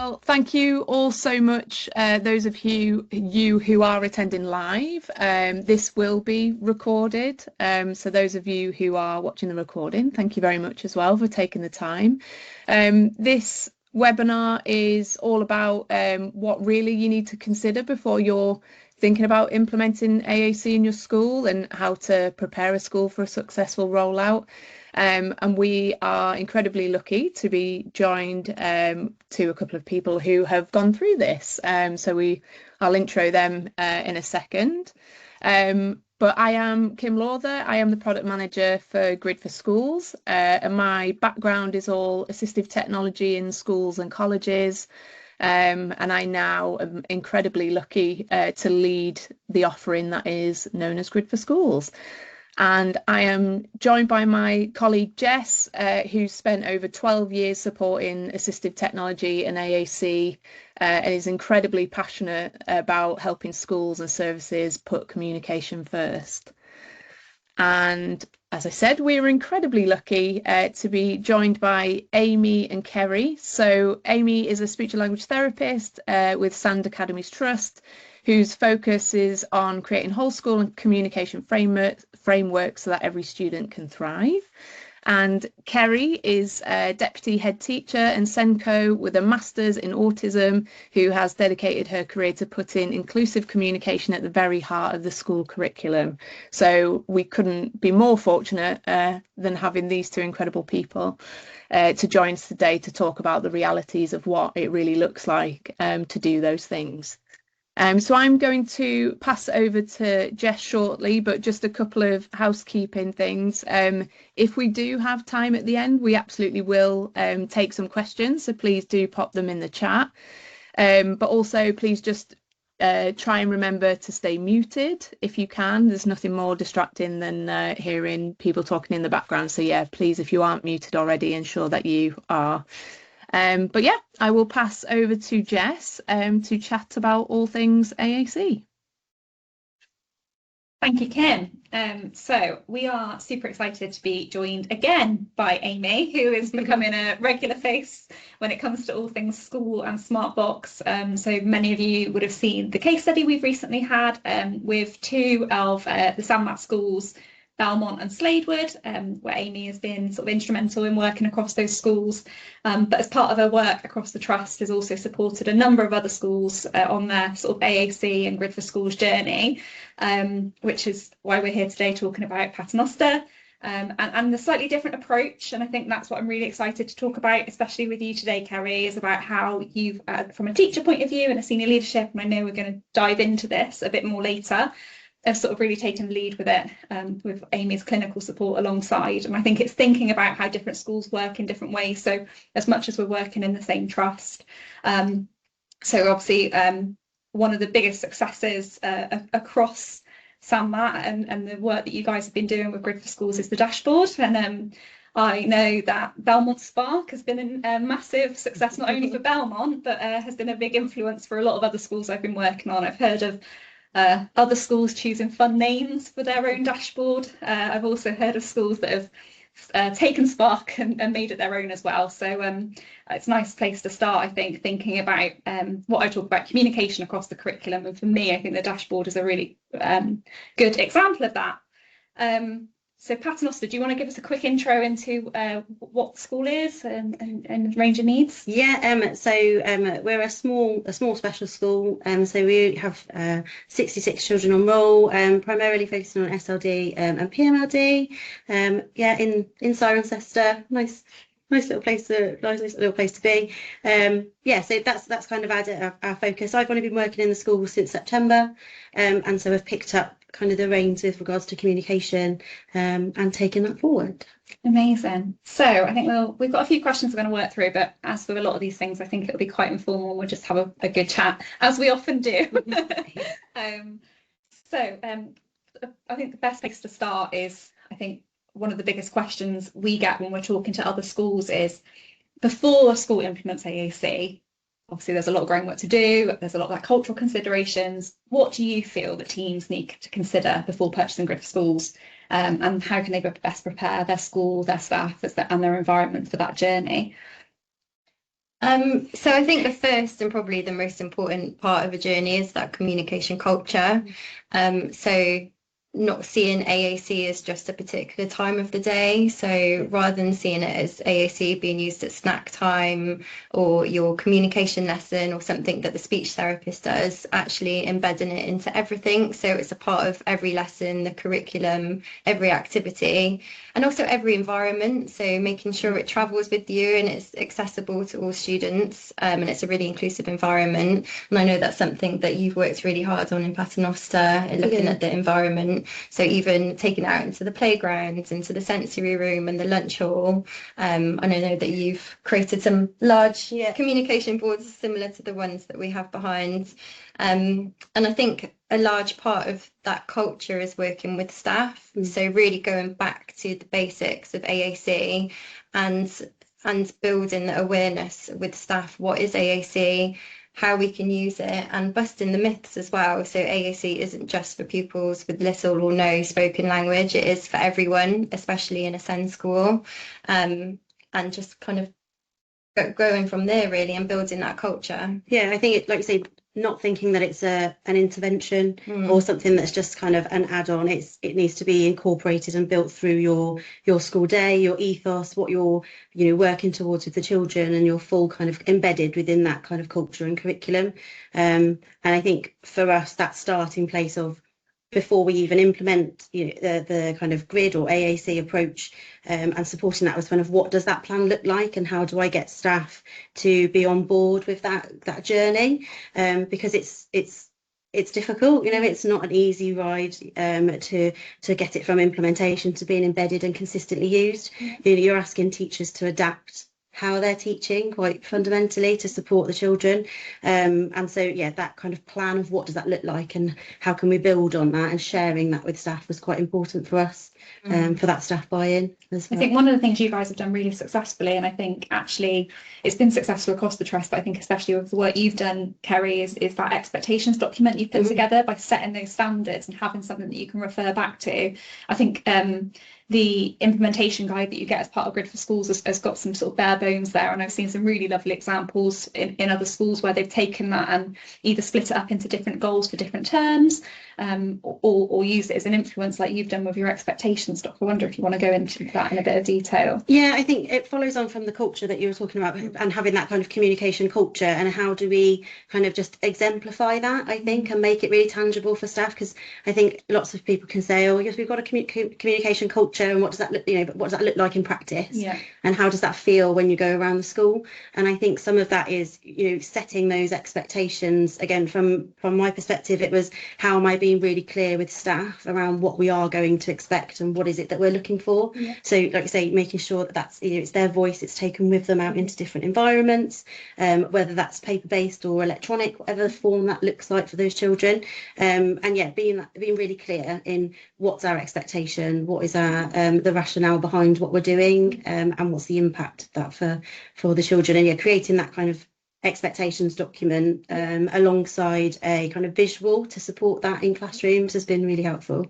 Well, thank you all so much, those of you who are attending live. This will be recorded, so those of you who are watching the recording, thank you very much as well for taking the time. This webinar is all about what really you need to consider before you're thinking about implementing AAC in your school and how to prepare a school for a successful rollout. And we are incredibly lucky to be joined to a couple of people who have gone through this. I'll intro them in a second. But I am Kim Lawther. I am the product manager for Grid for Schools, and my background is all assistive technology in schools and colleges. And I now am incredibly lucky to lead the offering that is known as Grid for Schools. And I am joined by my colleague Jess, who's spent over 12 years supporting assistive technology and AAC, and is incredibly passionate about helping schools and services put communication first. And as I said, we are incredibly lucky to be joined by Amy and Kerry. So Amy is a speech and language therapist with Sand Academies Trust, whose focus is on creating whole school and communication frameworks so that every student can thrive. And Kerry is a deputy head teacher and SENCO with a master's in autism, who has dedicated her career to putting inclusive communication at the very heart of the school curriculum. So we couldn't be more fortunate than having these two incredible people to join us today to talk about the realities of what it really looks like to do those things. So I'm going to pass it over to Jess shortly, but just a couple of housekeeping things. If we do have time at the end, we absolutely will take some questions, so please do pop them in the chat. But also please just try and remember to stay muted if you can. There's nothing more distracting than hearing people talking in the background. So yeah, please, if you aren't muted already, ensure that you are. But yeah, I will pass over to Jess to chat about all things AAC. Thank you, Kim. So we are super excited to be joined again by Amy, who is becoming a regular face when it comes to all things school and Smartbox. So many of you would have seen the case study we've recently had with two of the SAMMAT schools, Belmont and Sladewood, where Amy has been sort of instrumental in working across those schools. But as part of her work across the trust, has also supported a number of other schools on their sort of AAC and Grid for Schools journey, which is why we're here today talking about Paternoster and the slightly different approach. And I think that's what I'm really excited to talk about, especially with you today, Kerry, is about how you've, from a teacher point of view and a senior leadership, and I know we're going to dive into this a bit more later, have sort of really taken the lead with it, with Amy's clinical support alongside. And I think it's thinking about how different schools work in different ways. So as much as we're working in the same trust. So obviously, one of the biggest successes across SAMMAT and the work that you guys have been doing with Grid for Schools is the dashboard. And I know that Belmont Spark has been a massive success, not only for Belmont, but has been a big influence for a lot of other schools I've been working on. I've heard of other schools choosing fun names for their own dashboard. I've also heard of schools that have taken Spark and made it their own as well. So it's a nice place to start, I think, thinking about what I talk about, communication across the curriculum. And for me, I think the dashboard is a really good example of that. So Paternoster, do you want to give us a quick intro into what the school is and the range of needs? Yeah, so we're a small special school, so we have 66 children on roll, primarily focusing on SLD and PMLD. Yeah, in Cirencester, nice little place to be. Yeah, so that's kind of our focus. I've only been working in the school since September, and so I've picked up kind of the reins with regards to communication and taking that forward. Amazing. So I think we've got a few questions we're going to work through, but as with a lot of these things, I think it'll be quite informal. We'll just have a good chat, as we often do. I think the best place to start is, I think one of the biggest questions we get when we're talking to other schools is, before a school implements AAC, obviously there's a lot of groundwork to do, there's a lot of like cultural considerations. What do you feel that teams need to consider before purchasing Grid for Schools, and how can they best prepare their school, their staff and their environment for that journey? So I think the first and probably the most important part of a journey is that communication culture. So not seeing AAC as just a particular time of the day. So rather than seeing it as AAC being used at snack time or your communication lesson or something that the speech therapist does, actually embedding it into everything. So it's a part of every lesson, the curriculum, every activity, and also every environment. So making sure it travels with you and it's accessible to all students, and it's a really inclusive environment. And I know that's something that you've worked really hard on in Paternoster, looking at the environment. So even taking it out into the playgrounds, into the sensory room and the lunch hall. And I know that you've created some large communication boards similar to the ones that we have behind. And I think a large part of that culture is working with staff. So really going back to the basics of AAC and building awareness with staff. What is AAC? How we can use it, and busting the myths as well. So AAC isn't just for pupils with little or no spoken language. It is for everyone, especially in a SEND school. And just kind of going from there really and building that culture. Yeah, I think it, like you say, not thinking that it's an intervention or something that's just kind of an add-on. It needs to be incorporated and built through your school day, your ethos, what you're working towards with the children, and you're full kind of embedded within that kind of culture and curriculum. And I think for us, that starting place of before we even implement the kind of grid or AAC approach, and supporting that was kind of what does that plan look like and how do I get staff to be on board with that journey, because it's difficult, it's not an easy ride to get it from implementation to being embedded and consistently used. You're asking teachers to adapt how they're teaching quite fundamentally to support the children, and so that kind of plan of what does that look like and how can we build on that, and sharing that with staff was quite important for us, for that staff buy-in as well. I think one of the things you guys have done really successfully, and I think actually it's been successful across the trust, but I think especially with the work you've done, Kerry, is that expectations document you've put together by setting those standards and having something that you can refer back to. I think the implementation guide that you get as part of Grid for Schools has got some sort of bare bones there, and I've seen some really lovely examples in other schools where they've taken that and either split it up into different goals for different terms, or used it as an influence like you've done with your expectations doc. I wonder if you want to go into that in a bit of detail. Yeah, I think it follows on from the culture that you were talking about, and having that kind of communication culture, and how do we kind of just exemplify that, I think, and make it really tangible for staff, because I think lots of people can say, oh yes, we've got a communication culture, and what does that look, but what does that look like in practice? And how does that feel when you go around the school? And I think some of that is setting those expectations. Again, from my perspective, it was how am I being really clear with staff around what we are going to expect and what is it that we're looking for. So like I say, making sure that that's it's their voice, it's taken with them out into different environments, whether that's paper-based or electronic, whatever form that looks like for those children, and being really clear in what's our expectation, what is our the rationale behind what we're doing, and what's the impact of that for the children, and creating that kind of expectations document alongside a kind of visual to support that in classrooms has been really helpful.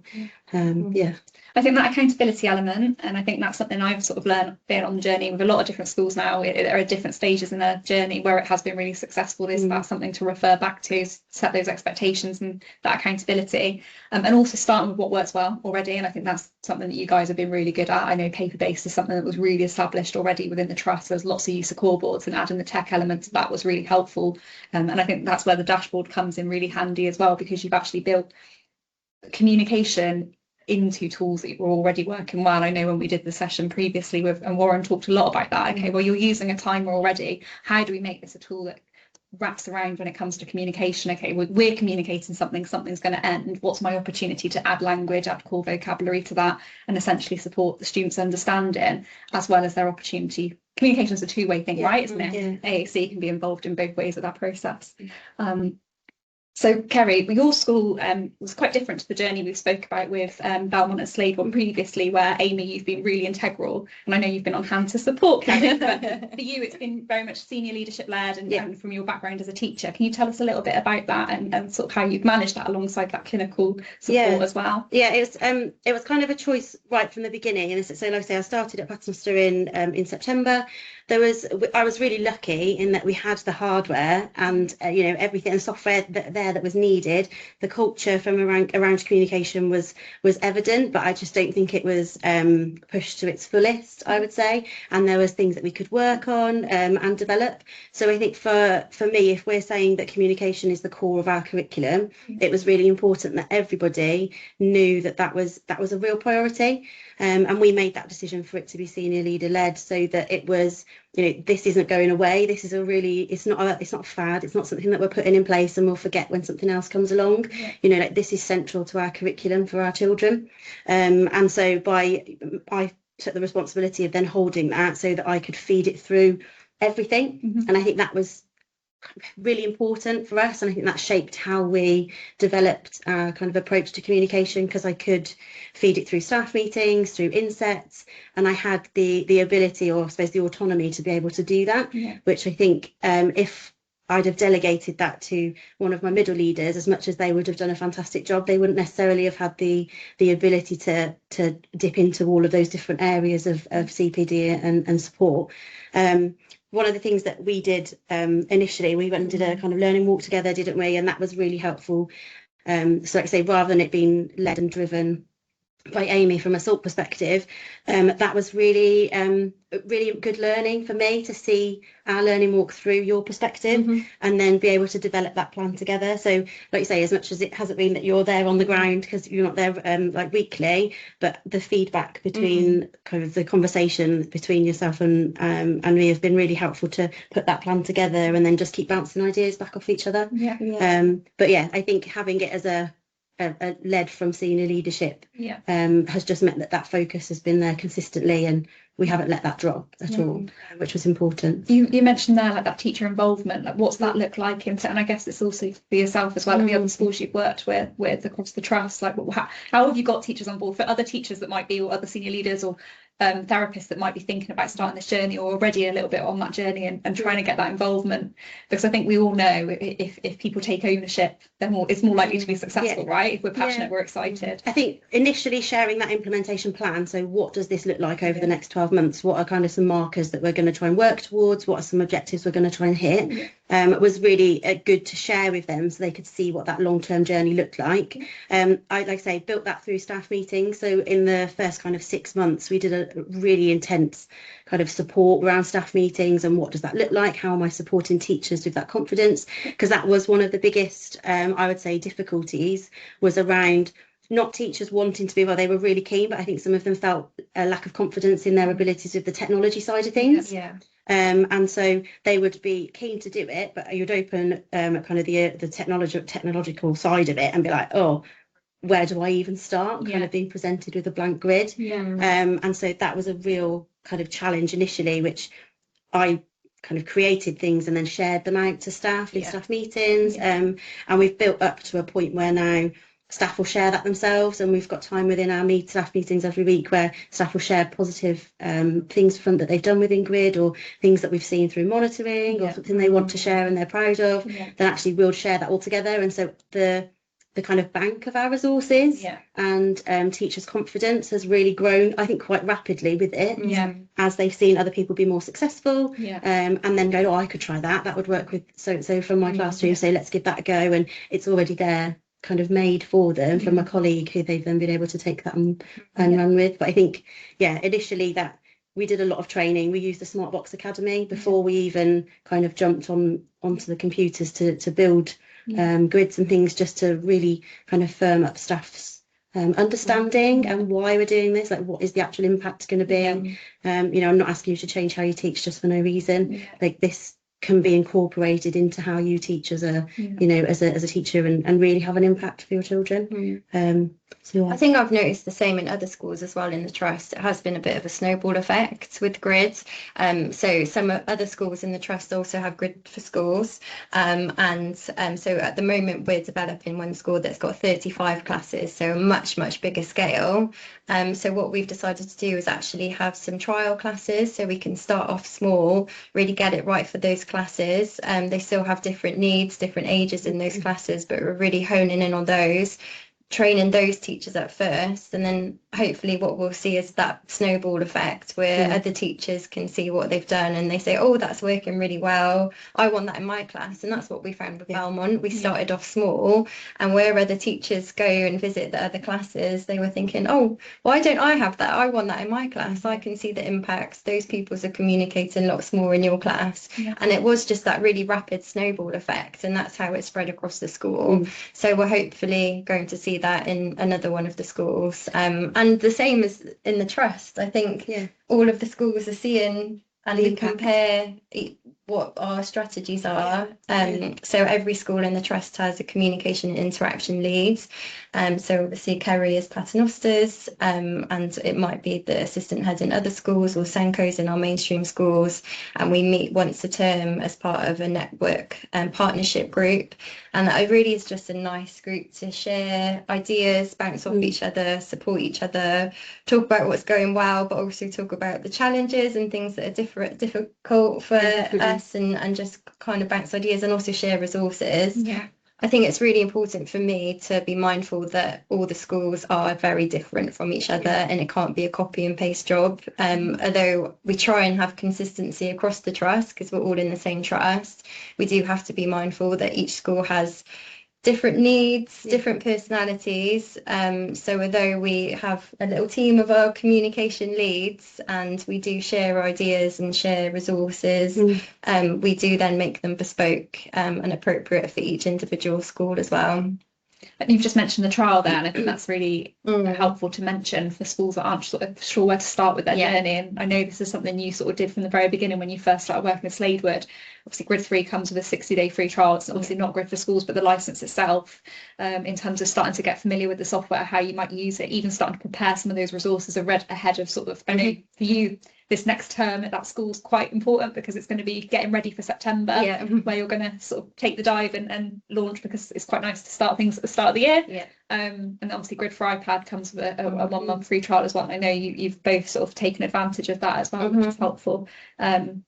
I think that accountability element, and I think that's something I've sort of learned being on the journey with a lot of different schools now. There are different stages in their journey where it has been really successful. Is that something to refer back to, set those expectations and that accountability, and also starting with what works well already. And I think that's something that you guys have been really good at. I know paper-based is something that was really established already within the trust. There's lots of use of core boards, and adding the tech elements of that was really helpful. And I think that's where the dashboard comes in really handy as well, because you've actually built communication into tools that were already working well. I know when we did the session previously with, and Warren talked a lot about that. Okay, well, you're using a timer already. How do we make this a tool that wraps around when it comes to communication? Okay, we're communicating something's going to end. What's my opportunity to add language, add core vocabulary to that, and essentially support the students' understanding as well as their opportunity. Communication is a two-way thing, right? Isn't it? AAC can be involved in both ways of that process. So, Kerry, your school was quite different to the journey we spoke about with Belmont and Sladewood previously, where Amy, you've been really integral, and I know you've been on hand to support Kerry, but for you, it's been very much senior leadership led, and from your background as a teacher, can you tell us a little bit about that and sort of how you've managed that alongside that clinical support as well? Yeah, it was kind of a choice right from the beginning, and so like I say, I started at Paternoster in September. I was really lucky in that we had the hardware and everything and software that was needed. The culture from around communication was evident, but I just don't think it was pushed to its fullest, I would say. And there was things that we could work on and develop. So I think for me, if we're saying that communication is the core of our curriculum, it was really important that everybody knew that was a real priority. And we made that decision for it to be senior leader led, so that it was, this isn't going away. This is it's not a fad. It's not something that we're putting in place and we'll forget when something else comes along. Yeah. This is central to our curriculum for our children. And so I took the responsibility of then holding that so that I could feed it through everything. Mm-hmm. And I think that was really important for us, and I think that shaped how we developed our kind of approach to communication, because I could feed it through staff meetings, through insets, and I had the ability, or I suppose the autonomy, to be able to do that. Yeah. Which I think if I'd have delegated that to one of my middle leaders, as much as they would have done a fantastic job, they wouldn't necessarily have had the ability to dip into all of those different areas of CPD and support. One of the things that we did initially, we went and did a kind of learning walk together, didn't we? And that was really helpful. So like I say, rather than it being led and driven by Amy from a SALT perspective, that was really good learning for me, to see our learning walk through your perspective. Mm-hmm. And then be able to develop that plan together. So like you say, as much as it hasn't been that you're there on the ground, because you're not there like weekly, but the feedback between kind of the conversation between yourself and me has been really helpful to put that plan together, and then just keep bouncing ideas back off each other. But yeah, I think having it as a led from senior leadership has just meant that focus has been there consistently, and we haven't let that drop at all, which was important. You mentioned there like that teacher involvement, like what's that look like and I guess it's also for yourself as well, and the other schools you've worked with across the trust, like how have you got teachers on board, for other teachers that might be, or other senior leaders or therapists that might be thinking about starting this journey, or already a little bit on that journey and trying to get that involvement? Because I think we all know if people take ownership, then it's more likely to be successful, right? If we're passionate, we're excited. I think initially sharing that implementation plan, so what does this look like over the next 12 months? What are kind of some markers that we're going to try and work towards? What are some objectives we're going to try and hit? It was really good to share with them so they could see what that long-term journey looked like. I, like I say, built that through staff meetings. So in the first kind of 6 months, we did a really intense kind of support around staff meetings, and what does that look like? How am I supporting teachers with that confidence? Because that was one of the biggest, I would say, difficulties, was around not teachers wanting to be, well, they were really keen, but I think some of them felt a lack of confidence in their abilities with the technology side of things. And so they would be keen to do it, but you'd open kind of the technological side of it and be like, oh, where do I even start? Kind of being presented with a blank grid. And so that was a real kind of challenge initially, which I kind of created things and then shared them out to staff in staff meetings. And we've built up to a point where now staff will share that themselves, and we've got time within our staff meetings every week where staff will share positive things that they've done within Grid, or things that we've seen through monitoring, or something they want to share and they're proud of. Then actually we'll share that all together, and so the kind of bank of our resources and teachers' confidence has really grown, I think, quite rapidly with it, as they've seen other people be more successful, and then go, oh, I could try that would work with so from my classroom, so let's give that a go, and it's already there, kind of made for them from a colleague who they've then been able to take that and run with. But I think initially that we did a lot of training. We used the Smartbox Academy before we even kind of jumped onto the computers to build grids and things, just to really kind of firm up staff's understanding and why we're doing this, like what is the actual impact going to be. I'm not asking you to change how you teach just for no reason. Like, this can be incorporated into how you teach as a as a teacher, and really have an impact for your children. So I think I've noticed the same in other schools as well in the trust. It has been a bit of a snowball effect with grid. So some other schools in the trust also have grid for schools. So at the moment we're developing one school that's got 35 classes, so a much, much bigger scale. So what we've decided to do is actually have some trial classes so we can start off small, really get it right for those classes. They still have different needs, different ages in those classes, but we're really honing in on those, training those teachers at first, and then hopefully what we'll see is that snowball effect where other teachers can see what they've done and they say, oh, that's working really well, I want that in my class. And that's what we found with Belmont. We started off small, and where other teachers go and visit the other classes, they were thinking, oh, why don't I have that? I want that in my class. I can see the impacts. Those pupils are communicating lots more in your class. And it was just that really rapid snowball effect, and that's how it spread across the school. So we're hopefully going to see that in another one of the schools, and the same as in the trust. I think all of the schools are seeing, and we compare what our strategies are. So every school in the trust has a communication and interaction lead. So obviously Kerry is Paternosters, and it might be the assistant head in other schools, or Senko's in our mainstream schools, and we meet once a term as part of a network and partnership group. And that really is just a nice group to share ideas, bounce off each other, support each other, talk about what's going well, but also talk about the challenges and things that are difficult for us, and just kind of bounce ideas and also share resources. I think it's really important for me to be mindful that all the schools are very different from each other, and it can't be a copy and paste job. Although we try and have consistency across the trust because we're all in the same trust, we do have to be mindful that each school has different needs, different personalities. So although we have a little team of our communication leads and we do share ideas and share resources, we do then make them bespoke and appropriate for each individual school as well. And you've just mentioned the trial there, and I think that's really helpful to mention for schools that aren't sort of sure where to start with their journey. And I know this is something you sort of did from the very beginning when you first started working with Sladewood. Obviously, Grid 3 comes with a 60-day free trial. It's obviously not Grid for schools, but the license itself, in terms of starting to get familiar with the software, how you might use it, even starting to prepare some of those resources ahead of sort of, I know for you, this next term at that school is quite important because it's going to be getting ready for September, where you're going to sort of take the dive and launch, because it's quite nice to start things at the start of the year. And obviously Grid for iPad comes with a 1 month free trial as well. And I know you've both sort of taken advantage of that as well, which is helpful. And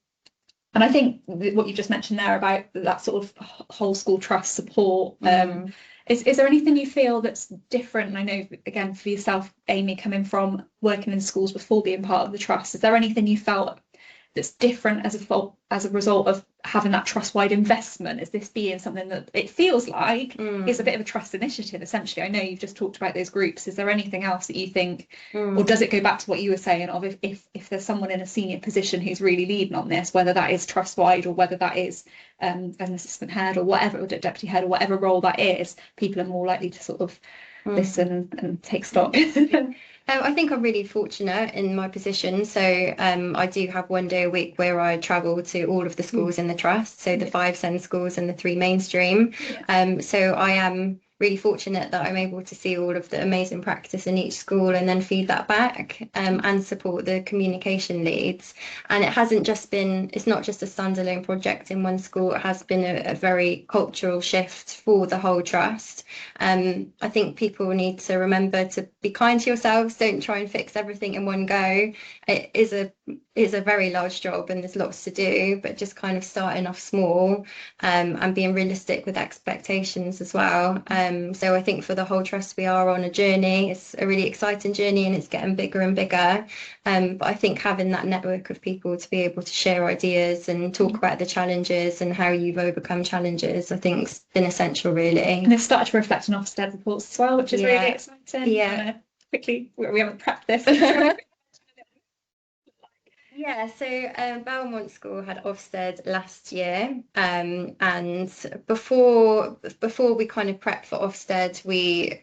I think what you just mentioned there about that sort of whole school trust support, is there anything you feel that's different? And I know, again, for yourself, Amy, coming from working in schools before being part of the trust, is there anything you felt that's different as a result of having that trust-wide investment? Is this being something that it feels like is a bit of a trust initiative, essentially? I know you've just talked about those groups. Is there anything else that you think, or does it go back to what you were saying of if there's someone in a senior position who's really leading on this, whether that is trust-wide or whether that is an assistant head or whatever, or deputy head or whatever role that is, people are more likely to sort of listen and take stock? I think I'm really fortunate in my position. So I do have 1 day a week where I travel to all of the schools in the trust, so the 5 SEND schools and the 3 mainstream. So I am really fortunate that I'm able to see all of the amazing practice in each school and then feed that back and support the communication leads. And it's not just a standalone project in one school. It has been a very cultural shift for the whole trust. I think people need to remember to be kind to yourselves. Don't try and fix everything in one go. It is a very large job and there's lots to do, but just kind of starting off small and being realistic with expectations as well. So I think for the whole trust, we are on a journey. It's a really exciting journey and it's getting bigger and bigger. But I think having that network of people to be able to share ideas and talk about the challenges and how you've overcome challenges, I think has been essential, really. And it's started to reflect on Ofsted reports as well, which is really exciting. Quickly, we haven't prepped this. So Belmont School had Ofsted last year, and before we kind of prepped for Ofsted, we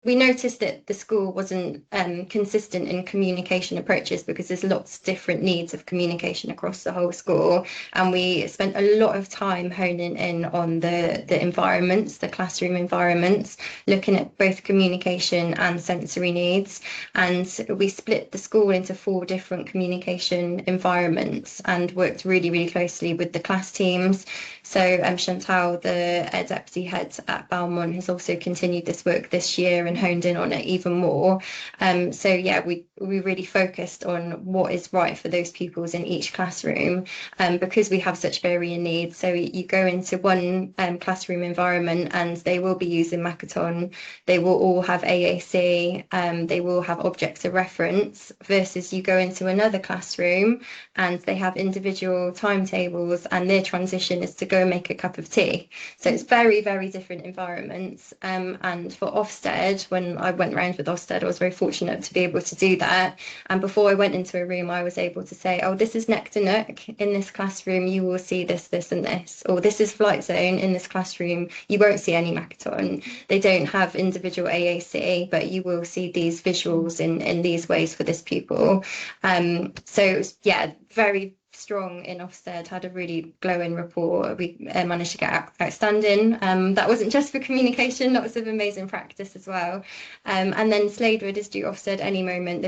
we noticed that the school wasn't consistent in communication approaches because there's lots of different needs of communication across the whole school, and we spent a lot of time honing in on the environments, the classroom environments, looking at both communication and sensory needs, and we split the school into 4 different communication environments and worked really closely with the class teams. So Chantal, the deputy head at Balmont, has also continued this work this year and honed in on it even more. So yeah, we really focused on what is right for those pupils in each classroom, because we have such varying needs. So you go into one classroom environment and they will be using Makaton, they will all have AAC, they will have objects of reference, versus you go into another classroom and they have individual timetables and their transition is to go and make a cup of tea. So it's very different environments. And for Ofsted, when I went around with Ofsted, I was very fortunate to be able to do that. And before I went into a room, I was able to say, oh, this is neck to nook. In this classroom, you will see this, this and this. Or this is flight zone. In this classroom, you won't see any Makaton. They don't have individual AAC, but you will see these visuals in these ways for this pupil. So yeah, very strong in Ofsted, had a really glowing report. We managed to get outstanding. That wasn't just for communication, lots of amazing practice as well. And then Sladewood is due Ofsted any moment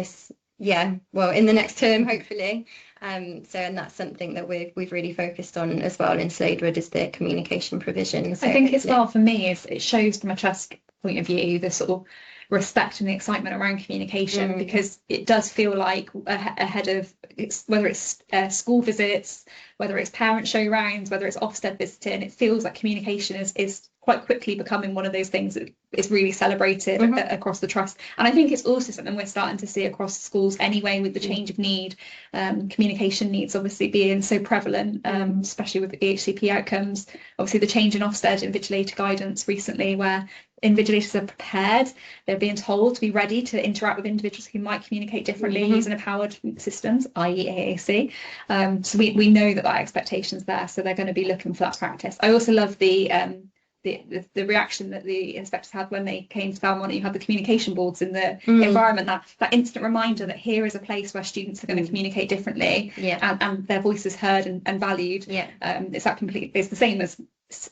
in the next term, hopefully. And that's something that we've really focused on as well in Sladewood, is the communication provision. So, I think as well for me is it shows from a trust point of view the sort of respect and the excitement around communication, because it does feel like ahead of whether it's school visits, whether it's parent show rounds, whether it's Ofsted visiting, it feels like communication is quite quickly becoming one of those things that is really celebrated across the trust. And I think it's also something we're starting to see across schools anyway, with the change of need, communication needs obviously being so prevalent, especially with the EHCP outcomes. Obviously the change in Ofsted invigilator guidance recently, where invigilators are prepared, they're being told to be ready to interact with individuals who might communicate differently using empowered systems, i.e. AAC. So we know that expectation's there, so they're going to be looking for that practice. I also love the reaction that the inspectors had when they came to Balmont. You had the communication boards in the environment, that instant reminder that here is a place where students are going to communicate differently, and their voices heard and valued. It's the same as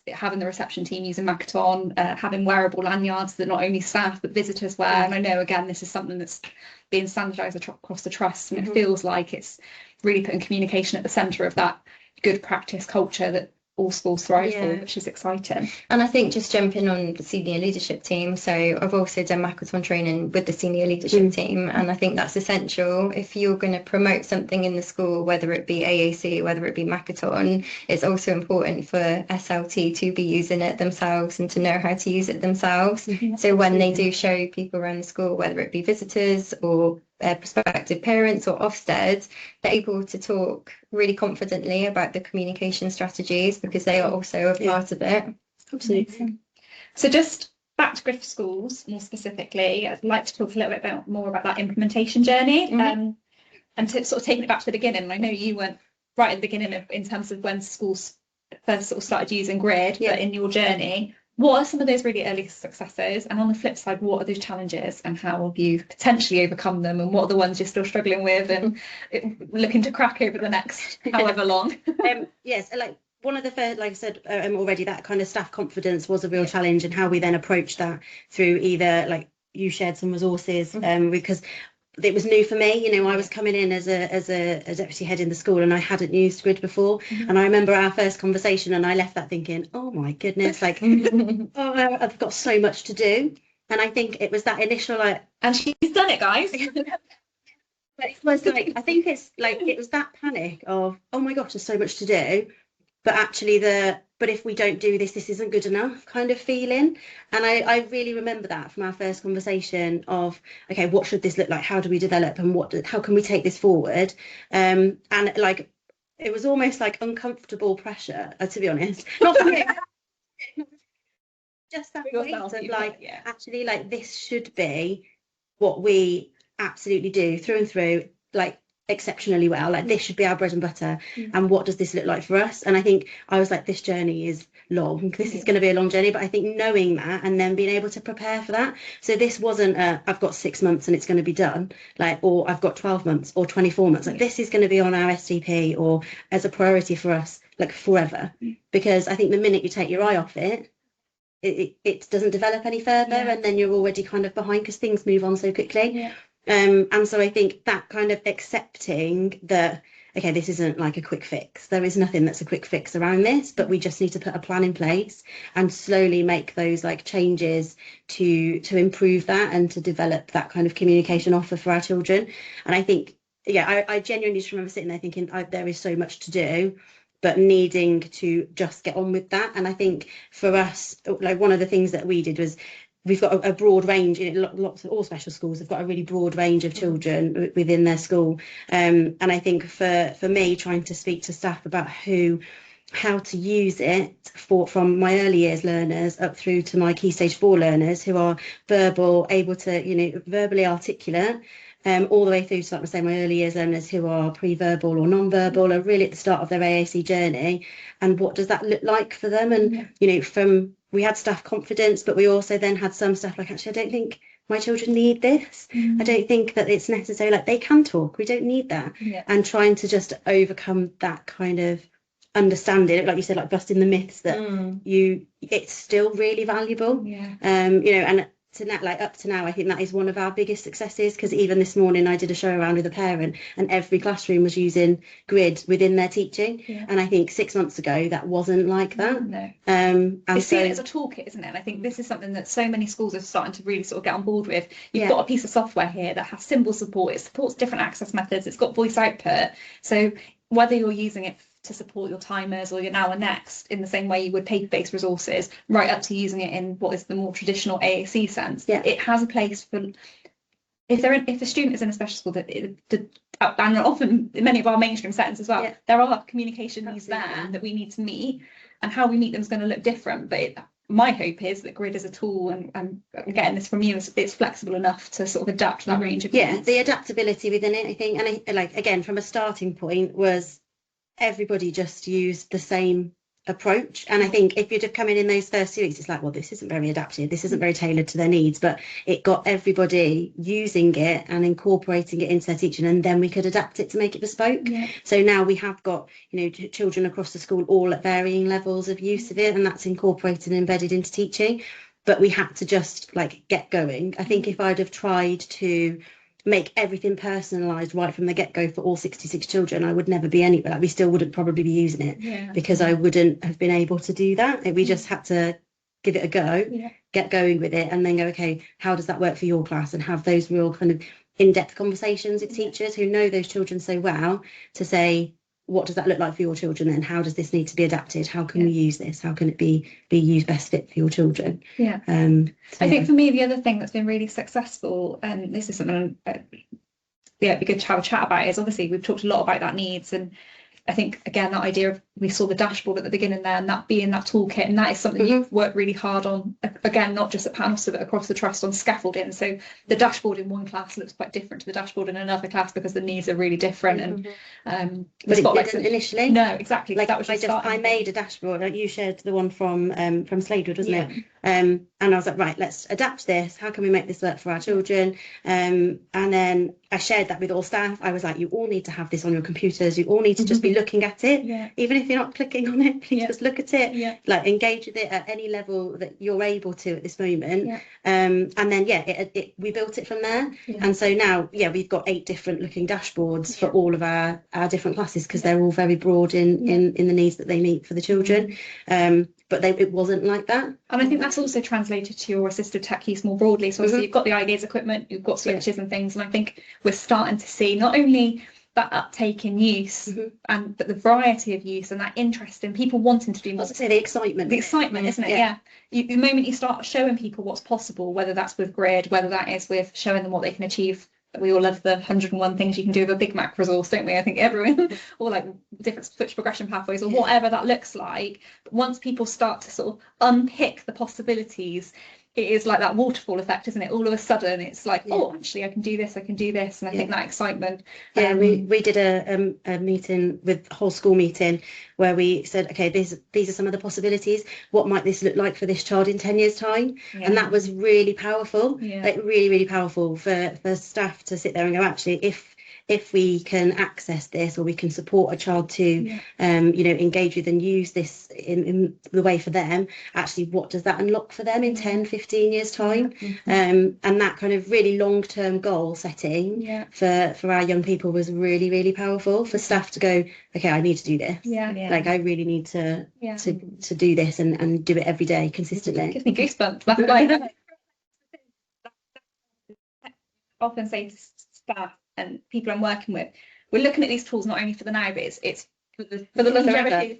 having the reception team using Makaton, having wearable lanyards that not only staff but visitors wear. And I know again this is something that's being standardised across the trust, and it feels like it's really putting communication at the centre of that good practice culture that all schools thrive for, which is exciting. And I think just jumping on the senior leadership team, so I've also done Makaton training with the senior leadership team, and I think that's essential. If you're going to promote something in the school, whether it be AAC, whether it be Makaton, it's also important for SLT to be using it themselves and to know how to use it themselves. So when they do show people around the school, whether it be visitors or prospective parents or Ofsted, they're able to talk really confidently about the communication strategies because they are also a part of it. Absolutely. So just back to Griffith Schools more specifically, I'd like to talk a little bit more about that implementation journey, and to sort of taking it back to the beginning. And I know you weren't right at the beginning in terms of when schools first sort of started using Grid, but in your journey, what are some of those really early successes? And on the flip side, what are those challenges and how have you potentially overcome them? And what are the ones you're still struggling with and looking to crack over the next however long? Yes, like one of the first, like I said already, that kind of staff confidence was a real challenge, and how we then approached that through either, like you shared some resources, because it was new for me. You know, I was coming in as a deputy head in the school and I hadn't used Grid before. And I remember our first conversation and I left that thinking, oh my goodness, like, oh, I've got so much to do. And I think it was that initial, like, and she's done it, guys. But it was like, I think it's like, it was that panic of, oh my gosh, there's so much to do. But actually but if we don't do this, this isn't good enough kind of feeling. And I really remember that from our first conversation of, okay, what should this look like? How do we develop and how can we take this forward? And like, it was almost like uncomfortable pressure, to be honest. Not for me. Just that weight of like, actually, like, this should be what we absolutely do through and through. Like, exceptionally well, like this should be our bread and butter, Yeah. and what does this look like for us? And I think I was like, this journey is long, this is going to be a long journey, but I think knowing that and then being able to prepare for that, so this wasn't I've got 6 months and it's going to be done, like, or I've got 12 months or 24 months, like this is going to be on our SDP or as a priority for us, like forever. Because I think the minute you take your eye off it, it doesn't develop any further, and then you're already kind of behind because things move on so quickly. And so I think that kind of accepting that, okay, this isn't like a quick fix. There is nothing that's a quick fix around this, but we just need to put a plan in place and slowly make those like changes to improve that and to develop that kind of communication offer for our children. And I think, I genuinely just remember sitting there thinking, there is so much to do, but needing to just get on with that. And I think for us, like one of the things that we did was, we've got a broad range, lots of all special schools have got a really broad range of children within their school. And I think for me, trying to speak to staff about how to use it from my early years learners up through to my Key Stage 4 learners who are verbal, able to, verbally articulate, all the way through to, like I say, my early years learners who are pre-verbal or non-verbal, are really at the start of their AAC journey. And what does that look like for them? And, we had staff confidence, but we also then had some staff like, actually, I don't think my children need this. I don't think that it's necessary, like they can talk, we don't need that. And trying to just overcome that kind of understanding, like you said, like busting the myths that it's still really valuable. And up to now, I think that is one of our biggest successes, because even this morning I did a show around with a parent and every classroom was using grid within their teaching. And I think 6 months ago that wasn't like that. And it's seen it as a toolkit, isn't it? And I think this is something that so many schools are starting to really sort of get on board with. You've got a piece of software here that has symbol support, it supports different access methods, it's got voice output. So whether you're using it to support your timers or your now and next in the same way you would paper-based resources, right up to using it in what is the more traditional AAC sense, it has a place for, if a student is in a special school, and often in many of our mainstream settings as well, there are communication needs there that we need to meet, and how we meet them is going to look different. But my hope is that grid is a tool, and getting this from you, it's flexible enough to sort of adapt to that range of needs. The adaptability within it, I think, and like again, from a starting point was everybody just used the same approach. And I think if you'd have come in those first 2 weeks, it's like, well, this isn't very adapted, this isn't very tailored to their needs, but it got everybody using it and incorporating it into their teaching, and then we could adapt it to make it bespoke. So now we have got children across the school all at varying levels of use of it, and that's incorporated and embedded into teaching. But we had to just like get going. I think if I'd have tried to make everything personalised right from the get-go for all 66 children, I would never be anywhere. Like, we still wouldn't probably be using it because I wouldn't have been able to do that. We just had to give it a go, get going with it, and then go, okay, how does that work for your class? And have those real kind of in-depth conversations with teachers who know those children so well to say, what does that look like for your children, and how does this need to be adapted? How can we use this? How can it be used best fit for your children? I think for me, the other thing that's been really successful, and this is something it'd be good to have a chat about, is obviously we've talked a lot about that needs, and I think again that idea of, we saw the dashboard at the beginning there, and that being that toolkit, and that is something you've worked really hard on, again, not just at Panos but across the trust, on scaffolding. So the dashboard in one class looks quite different to the dashboard in another class because the needs are really different. And but it didn't initially. No, exactly. Like that was I made a dashboard. Like you shared the one from Sladewood, wasn't it? And I was like, right, let's adapt this. How can we make this work for our children? And then I shared that with all staff. I was like, you all need to have this on your computers. You all need to just be looking at it. Even if you're not clicking on it, please just look at it. Like, engage with it at any level that you're able to at this moment. And then we built it from there. And so now we've got 8 different looking dashboards for all of our different classes, because they're all very broad in the needs that they meet for the children. But it wasn't like that. And I think that's also translated to your assistive tech use more broadly. So obviously you've got the ideas equipment, you've got switches and things, and I think we're starting to see not only that uptake in use, but the variety of use and that interest in people wanting to do more. I was going to say the excitement, isn't it? The moment you start showing people what's possible, whether that's with grid, whether that is with showing them what they can achieve. We all love the 101 things you can do with a Big Mac resource, don't we? I think everyone, or like different switch progression pathways, or whatever that looks like. But once people start to sort of unpick the possibilities, it is like that waterfall effect, isn't it? All of a sudden it's like, Yeah. oh, actually I can do this, and I think that excitement. Yeah, we did a meeting with a whole school meeting where we said, okay, these are some of the possibilities. What might this look like for this child in 10 years' time? Yeah. And that was really powerful, Yeah. like really, really powerful for staff to sit there and go, actually, if we can access this, or we can support a child to you know, engage with and use this in the way for them, actually what does that unlock for them in 10, 15 years time? And that kind of really long-term goal setting for our young people was really, really powerful for staff to go, okay, I need to do this. Like I really need to do this and do it every day consistently. It gives me goosebumps. That's like often say to staff and people I'm working with, we're looking at these tools not only for the now, but it's for the longevity.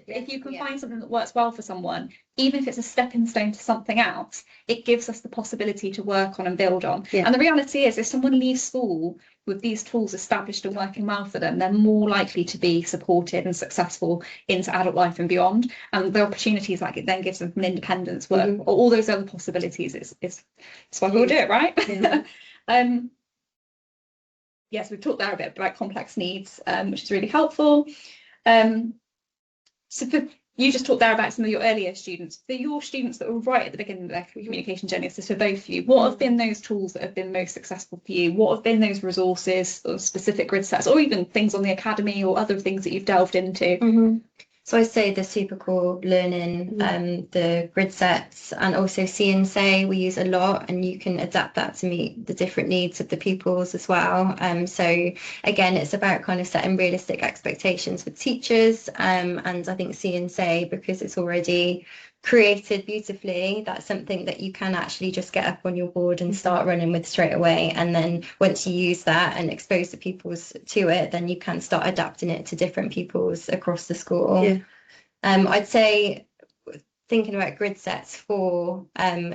If you can find something that works well for someone, even if it's a stepping stone to something else, it gives us the possibility to work on and build on. And the reality is, if someone leaves school with these tools established and working well for them, they're more likely to be supported and successful into adult life and beyond. And the opportunities like it then gives them from independence work, or all those other possibilities. It's why we'll do it, right? Yes, we've talked there a bit about complex needs, which is really helpful. So you just talked there about some of your earlier students. For your students that were right at the beginning of their communication journey, so for both of you, what have been those tools that have been most successful for you? What have been those resources or specific grid sets, or even things on the academy or other things that you've delved into? So I say the super cool learning, the grid sets, and also See and Say we use a lot, and you can adapt that to meet the different needs of the pupils as well. So again, it's about kind of setting realistic expectations for teachers, and I think See and Say, because it's already created beautifully, that's something that you can actually just get up on your board and start running with straight away. And then once you use that and expose the pupils to it, then you can start adapting it to different pupils across the school. I'd say, thinking about grid sets for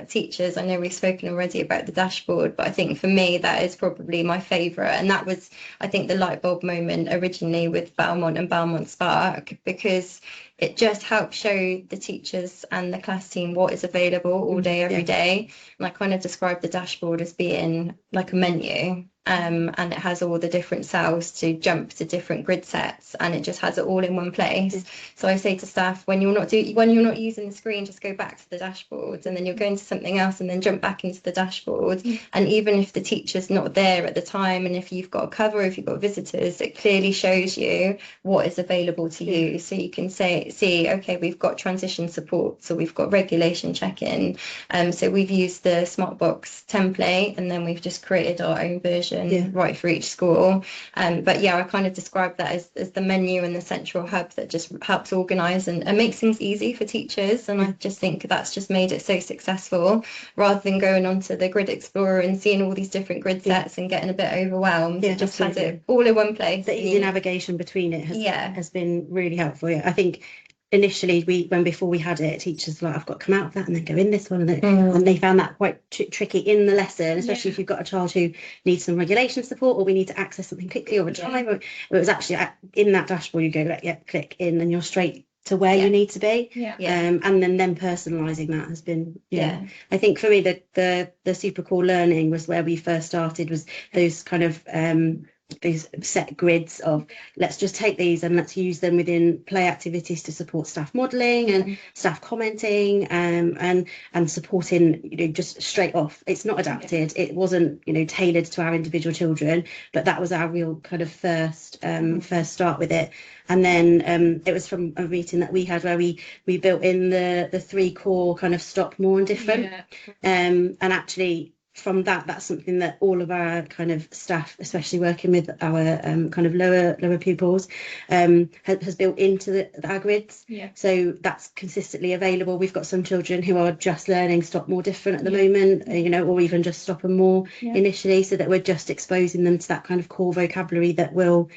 teachers, I know we've spoken already about the dashboard, but I think for me that is probably my favourite, and that was, I think, the light bulb moment originally with Belmont and Belmont Spark, because it just helps show the teachers and the class team what is available all day, every day. And I kind of describe the dashboard as being like a menu. And it has all the different cells to jump to different grid sets, and it just has it all in one place. So I say to staff, when you're not using the screen, just go back to the dashboard, and then you're going to something else, and then jump back into the dashboard. And even if the teacher's not there at the time, and if you've got a cover, if you've got visitors, it clearly shows you what is available to you. So you can see, okay, we've got transition support, so we've got regulation check-in. So we've used the Smartbox template, and then we've just created our own version right for each school. But yeah, I kind of describe that as the menu and the central hub that just helps organise and makes things easy for teachers. And I just think that's just made it so successful, rather than going onto the Grid Explorer and seeing all these different grid sets and getting a bit overwhelmed. It just has it all in one place. The easy navigation between it has been really helpful. I think initially before we had it, teachers were like, I've got to come out of that and then go in this one, and they found that quite tricky in the lesson, especially if you've got a child who needs some regulation support, or we need to access something quickly, or a drive. It was actually in that dashboard, you go click in, and you're straight to where you need to be. And then personalizing that has been I think for me the super cool learning was where we first started, was those kind of these set grids of, let's just take these and let's use them within play activities to support staff modelling and staff commenting, and supporting, just straight off. It's not adapted, it wasn't tailored to our individual children, but that was our real kind of first start with it. And then it was from a meeting that we had where we built in the 3 core kind of stop, more, and different. And actually from that's something that all of our kind of staff, especially working with our kind of lower pupils, has built into our grids. So that's consistently available. We've got some children who are just learning stop, more, different at the moment, or even just stop and more initially, so that we're just exposing them to that kind of core vocabulary that will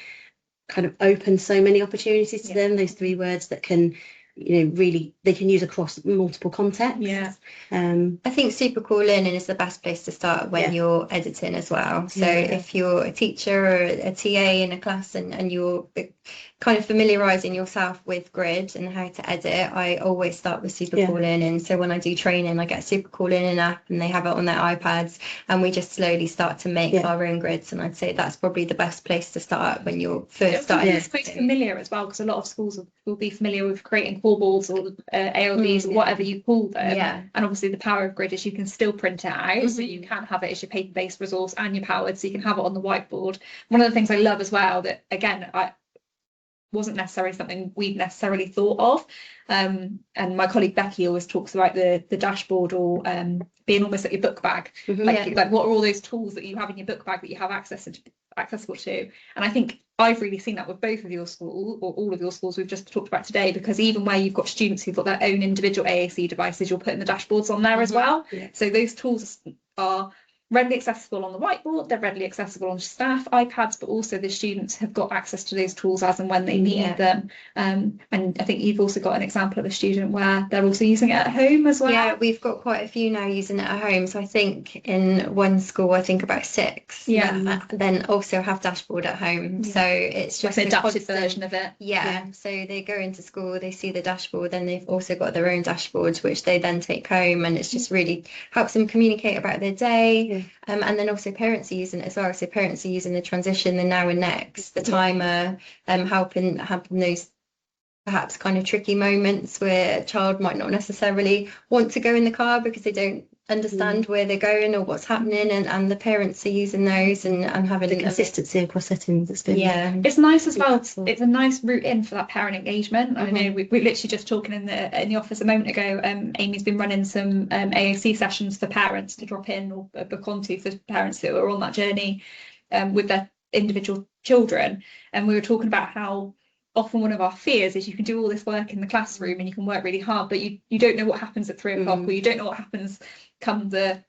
kind of open so many opportunities to them, those 3 words that can really they can use across multiple contexts. I think super cool learning is the best place to start when you're editing as well. So if you're a teacher or a TA in a class and you're kind of familiarising yourself with Grid and how to edit, I always start with Supercool Learning. So when I do training, I get Supercool Learning app and they have it on their iPads, and we just slowly start to make our own grids. And I'd say that's probably the best place to start when you're first starting. It's quite familiar as well, because a lot of schools will be familiar with creating core boards or ALDs or whatever you call them. Yeah. And obviously the power of Grid is you can still print it out, so you can have it as your paper-based resource and you're powered, so you can have it on the whiteboard. One of the things I love as well, that again, I wasn't necessarily something we'd necessarily thought of. And my colleague Becky always talks about the dashboard, or being almost like your book bag. Like what are all those tools that you have in your book bag that you have accessible to? And I think I've really seen that with both of your school, or all of your schools we've just talked about today, because even where you've got students who've got their own individual AAC devices, you're putting the dashboards on there as well. So those tools are readily accessible on the whiteboard, they're readily accessible on staff iPads, but also the students have got access to those tools as and when they need them. And I think you've also got an example of a student where they're also using it at home as well. Yeah, we've got quite a few now using it at home. So I think in one school, I think about 6. Then also have dashboard at home. So it's just like an adapted version of it. So they go into school, they see the dashboard, then they've also got their own dashboards, which they then take home, and it's just really helps them communicate about their day. And then also parents are using it as well. So parents are using the transition, the now and next, the timer, helping those perhaps kind of tricky moments where a child might not necessarily want to go in the car because they don't understand where they're going or what's happening, and the parents are using those and having the consistency across settings. It's been it's nice as well. It's a nice route in for that parent engagement. I know we literally just talking in the office a moment ago. Amy's been running some AAC sessions for parents to drop in or book onto for parents that are on that journey with their individual children, and we were talking about how often one of our fears is you can do all this work in the classroom and you can work really hard, but you don't know what happens at 3 o'clock, or you don't know what happens come the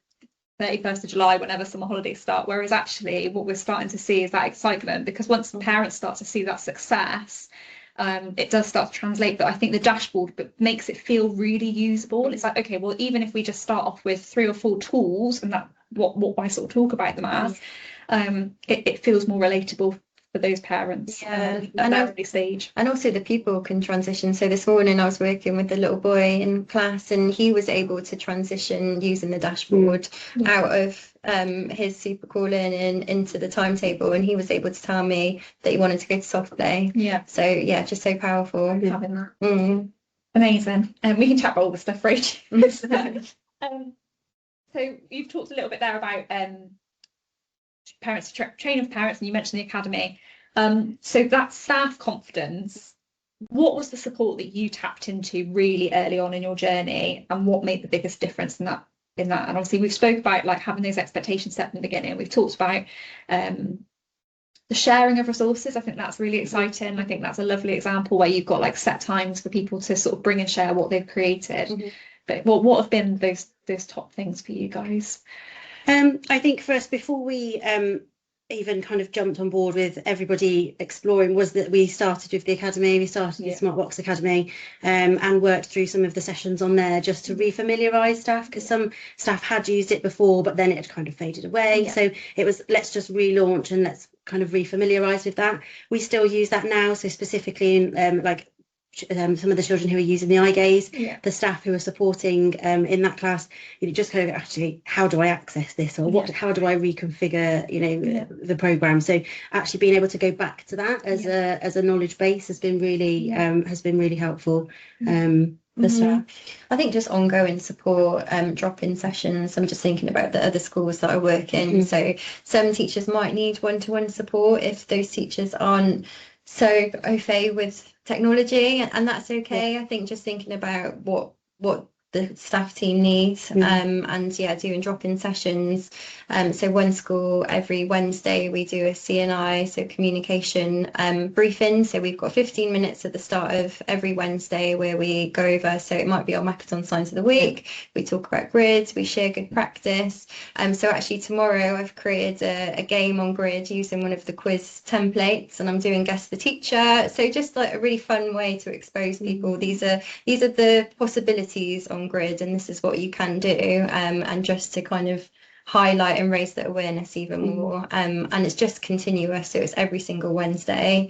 31st of July, whenever summer holidays start. Whereas actually what we're starting to see is that excitement, because once the parents start to see that success, it does start to translate. But I think the dashboard makes it feel really usable. It's like, okay, well, even if we just start off with 3 or 4 tools, and that what I sort of talk about them as, it feels more relatable for those parents at that early stage. And also the people can transition. So this morning I was working with the little boy in class, and he was able to transition using the dashboard out of his Supercool Learning into the timetable, and he was able to tell me that he wanted to go to soft play. So just so powerful having that. Amazing. And we can chat about all the stuff for ages. So you've talked a little bit there about parents, train of parents, and you mentioned the academy. So that staff confidence, what was the support that you tapped into really early on in your journey, and what made the biggest difference in that? And obviously we've spoke about like having those expectations set in the beginning. We've talked about the sharing of resources. I think that's really exciting. I think that's a lovely example where you've got like set times for people to sort of bring and share what they've created. But what have been those top things for you guys? I think for us, before we even kind of jumped on board with everybody exploring, was that we started with the academy. We started the Smartbox Academy and worked through some of the sessions on there just to refamiliarise staff, because some staff had used it before, but then it had kind of faded away. So it was, let's just relaunch and let's kind of refamiliarise with that. We still use that now. So specifically in some of the children who are using the eye gaze, the staff who are supporting in that class, just kind of actually, how do I access this, or how do I reconfigure the program? So actually being able to go back to that as a knowledge base has been really helpful. For staff. I think just ongoing support, drop-in sessions. I'm just thinking about the other schools that I work in. So some teachers might need one-to-one support if those teachers aren't so au fait with technology, and that's okay. I think just thinking about what the staff team needs, and doing drop-in sessions. So one school, every Wednesday we do a CNI, so communication briefing. So we've got 15 minutes at the start of every Wednesday where we go over, so it might be our Makaton Science of the Week, we talk about grids, we share good practice. So actually tomorrow I've created a game on grid using one of the quiz templates, and I'm doing guess the teacher. So just like a really fun way to expose people. These are the possibilities on grid, and this is what you can do, and just to kind of highlight and raise the awareness even more. And it's just continuous, so it's every single Wednesday.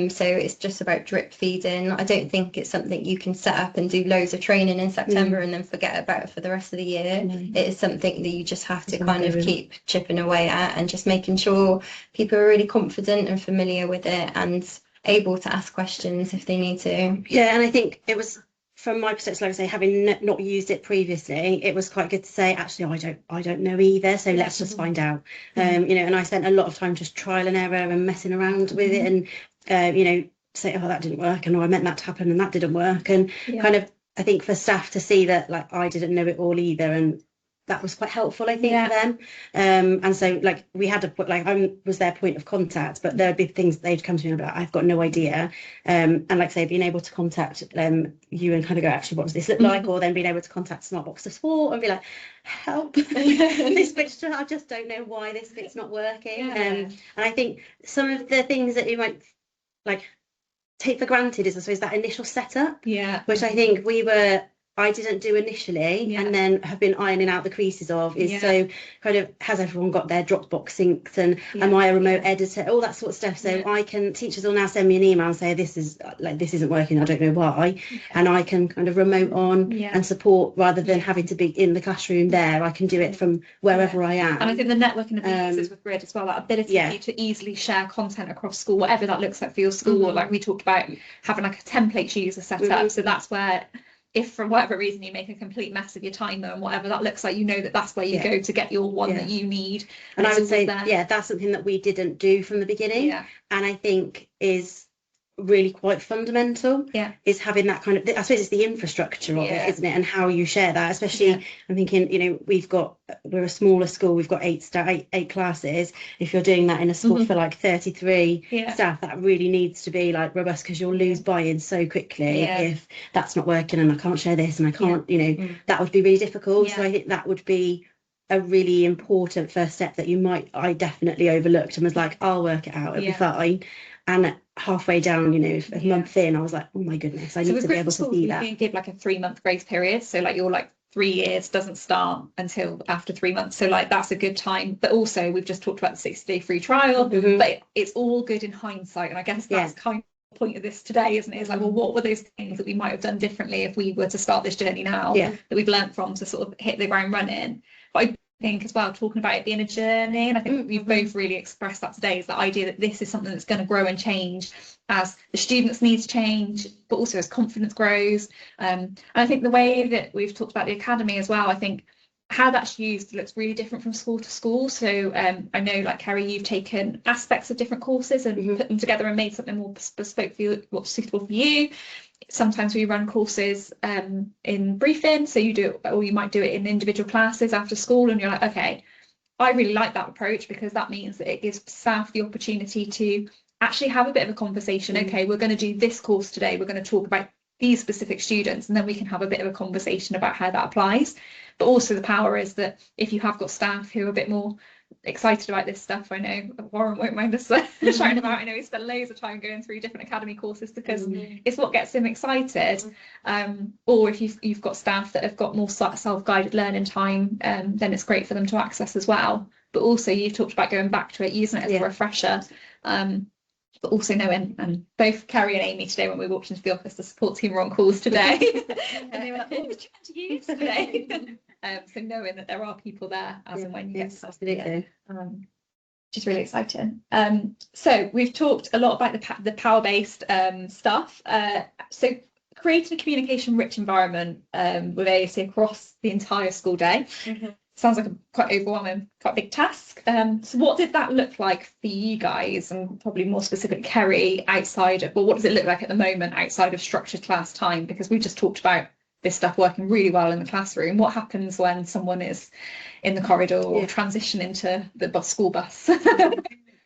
So it's just about drip feeding. I don't think it's something you can set up and do loads of training in September and then forget about it for the rest of the year. It is something that you just have to kind of keep chipping away at, and just making sure people are really confident and familiar with it and able to ask questions if they need to. Yeah, and I think it was, from my perspective, like I say, having not used it previously, it was quite good to say, actually, I don't know either, so let's just find out. You know, and I spent a lot of time just trial and error and messing around with it, and you know, say, oh, that didn't work, and oh, I meant that to happen and that didn't work, and kind of, I think for staff to see that, like, I didn't know it all either, and that was quite helpful, I think, for them. And so, like, we had to put, like, I was their point of contact, but there'd be things they'd come to me about, I've got no idea. And like I say, being able to contact you and kind of go, actually, what does this look like? Or then being able to contact Smartbox Support and be like, help, this bit's, I just don't know why this bit's not working. And I think some of the things that you might, like, take for granted is, I suppose, that initial setup, which I think I didn't do initially, and then have been ironing out the creases of, is so kind of, has everyone got their Dropbox syncs, and am I a remote editor, all that sort of stuff. So I can, teachers will now send me an email and say, this isn't working, I don't know why, and I can kind of remote on and support, rather than having to be in the classroom there. I can do it from wherever I am. And I think the networking of pieces with Grid as well, that ability for you to easily share content across school, whatever that looks like for your school. Like we talked about having like a template user set up, so that's where, if for whatever reason you make a complete mess of your timer and whatever that looks like, you know that's where you go to get your one that you need. And I would say, that's something that we didn't do from the beginning, and I think is really quite fundamental, is having that kind of, I suppose it's the infrastructure of it, isn't it, and how you share that, especially I'm thinking, you know, we're a smaller school, we've got eight classes. If you're doing that in a school for like 33 staff, that really needs to be like robust, because you'll lose buy-in so quickly if that's not working and I can't share this and I can't, you know, that would be really difficult. So I think that would be a really important first step that I definitely overlooked, and was like, I'll work it out, it'll be fine. And halfway down, you know, a month in, I was like, oh my goodness, I need to be able to see that. You give like a 3-month grace period, so like your like 3 years doesn't start until after 3 months, so like that's a good time. But also we've just talked about the 60-day free trial, but it's all good in hindsight, and I guess that's kind of the point of this today, isn't it? It's like, well, what were those things that we might have done differently if we were to start this journey now, that we've learnt from, to sort of hit the ground running. But I think as well, talking about it being a journey, and I think we've both really expressed that today, is the idea that this is something that's going to grow and change as the students' needs change, but also as confidence grows. And I think the way that we've talked about the academy as well, I think how that's used looks really different from school to school. So I know, like Kerry, you've taken aspects of different courses and put them together and made something more bespoke for you, what's suitable for you. Sometimes we run courses in briefing, so you do, or you might do it in individual classes after school, and you're like, okay, I really like that approach, because that means that it gives staff the opportunity to actually have a bit of a conversation. Okay, we're going to do this course today, we're going to talk about these specific students, and then we can have a bit of a conversation about how that applies. But also the power is that if you have got staff who are a bit more excited about this stuff, I know Warren won't mind us shouting about, I know he spent loads of time going through different academy courses, because it's what gets him excited. Or if you've got staff that have got more self-guided learning time, then it's great for them to access as well. But also you've talked about going back to it, using it as a refresher, but also knowing, and both Kerry and Amy today, when we walked into the office, the support team were on calls today, and they were like, what was you meant to use today? So knowing that there are people there as and when you get stuff, which is really exciting. So we've talked a lot about the power-based stuff. So creating a communication-rich environment with AAC across the entire school day. Sounds like a quite overwhelming, quite big task. So what did that look like for you guys, and probably more specifically Kerry, outside of, well, what does it look like at the moment outside of structured class time? Because we just talked about this stuff working really well in the classroom. What happens when someone is in the corridor or transition into the school bus?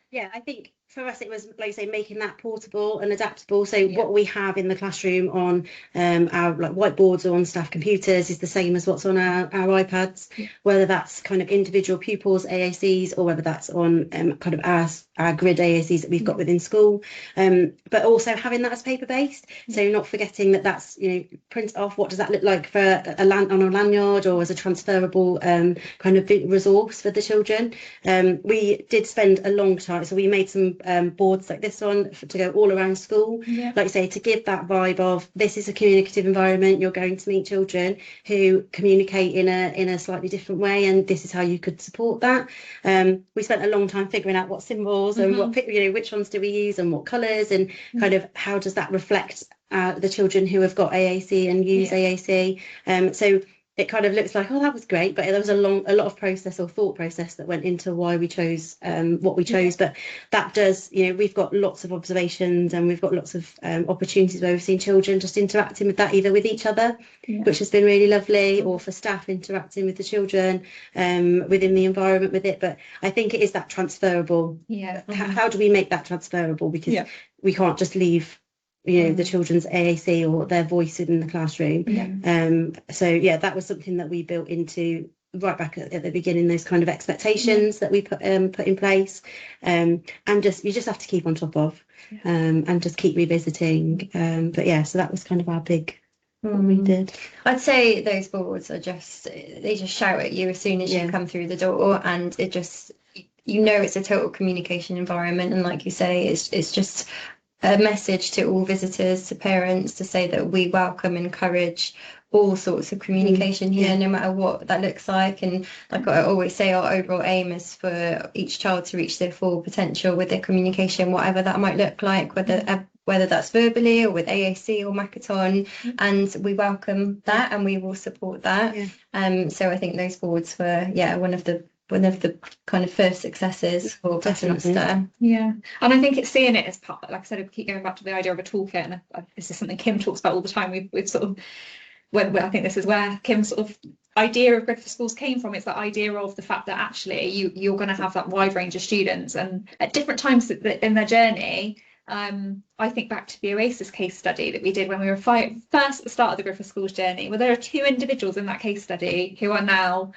Yeah, I think for us it was, like I say, making that portable and adaptable. So what we have in the classroom on our like whiteboards or on staff computers is the same as what's on our iPads, whether that's kind of individual pupils, AACs, or whether that's on kind of our grid AACs that we've got within school, but also having that as paper-based. So not forgetting that that's, you know, print off, what does that look like for on a lanyard or as a transferable kind of resource for the children. We did spend a long time, so we made some boards like this one to go all around school, like I say, to give that vibe of this is a communicative environment, you're going to meet children who communicate in a slightly different way, and this is how you could support that. We spent a long time figuring out what symbols and what, you know, which ones do we use and what colours, and kind of how does that reflect the children who have got AAC and use AAC. So it kind of looks like, oh, that was great, but there was a lot of process or thought process that went into why we chose what we chose. But that does, you know, we've got lots of observations and we've got lots of opportunities where we've seen children just interacting with that, either with each other, which has been really lovely, or for staff interacting with the children within the environment with it. But I think it is that transferable. How do we make that transferable? Because we can't just leave, you know, the children's AAC or their voice in the classroom. So yeah, that was something that we built into right back at the beginning, those kind of expectations that we put in place, and just you just have to keep on top of, and just keep revisiting. But yeah, so that was kind of our big what we did. I'd say those boards are just, they just shout at you as soon as you come through the door, and it just, you know, it's a total communication environment, and like you say, it's just a message to all visitors, to parents, to say that we welcome, encourage all sorts of communication here, no matter what that looks like. And like I always say, our overall aim is for each child to reach their full potential with their communication, whatever that might look like, whether that's verbally or with AAC or Makaton, and we welcome that and we will support that. So I think those boards were one of the kind of first successes for Paternoster. And I think it's seeing it as part, like I said, I keep going back to the idea of a toolkit, and this is something Kim talks about all the time. We've sort of, when I think this is where Kim's sort of idea of Grid for Schools came from. It's that idea of the fact that actually you're going to have that wide range of students, and at different times in their journey. I think back to the Oasis case study that we did when we were first at the start of the Grid for Schools journey, where there are 2 individuals in that case study who are now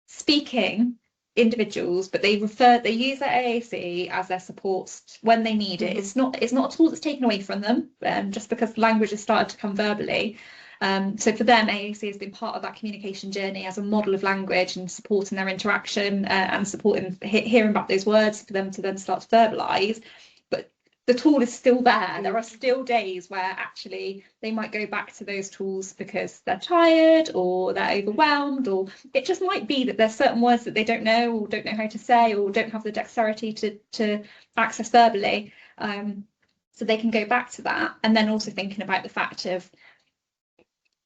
speaking individuals, but they use their AAC as their support when they need it. It's not a tool that's taken away from them, just because language has started to come verbally. So for them, AAC has been part of that communication journey as a model of language and supporting their interaction, and supporting hearing back those words for them to then start to verbalise. But the tool is still there. There are still days where actually they might go back to those tools because they're tired or they're overwhelmed, or it just might be that there's certain words that they don't know or don't know how to say or don't have the dexterity to access verbally. So they can go back to that, and then also thinking about the fact of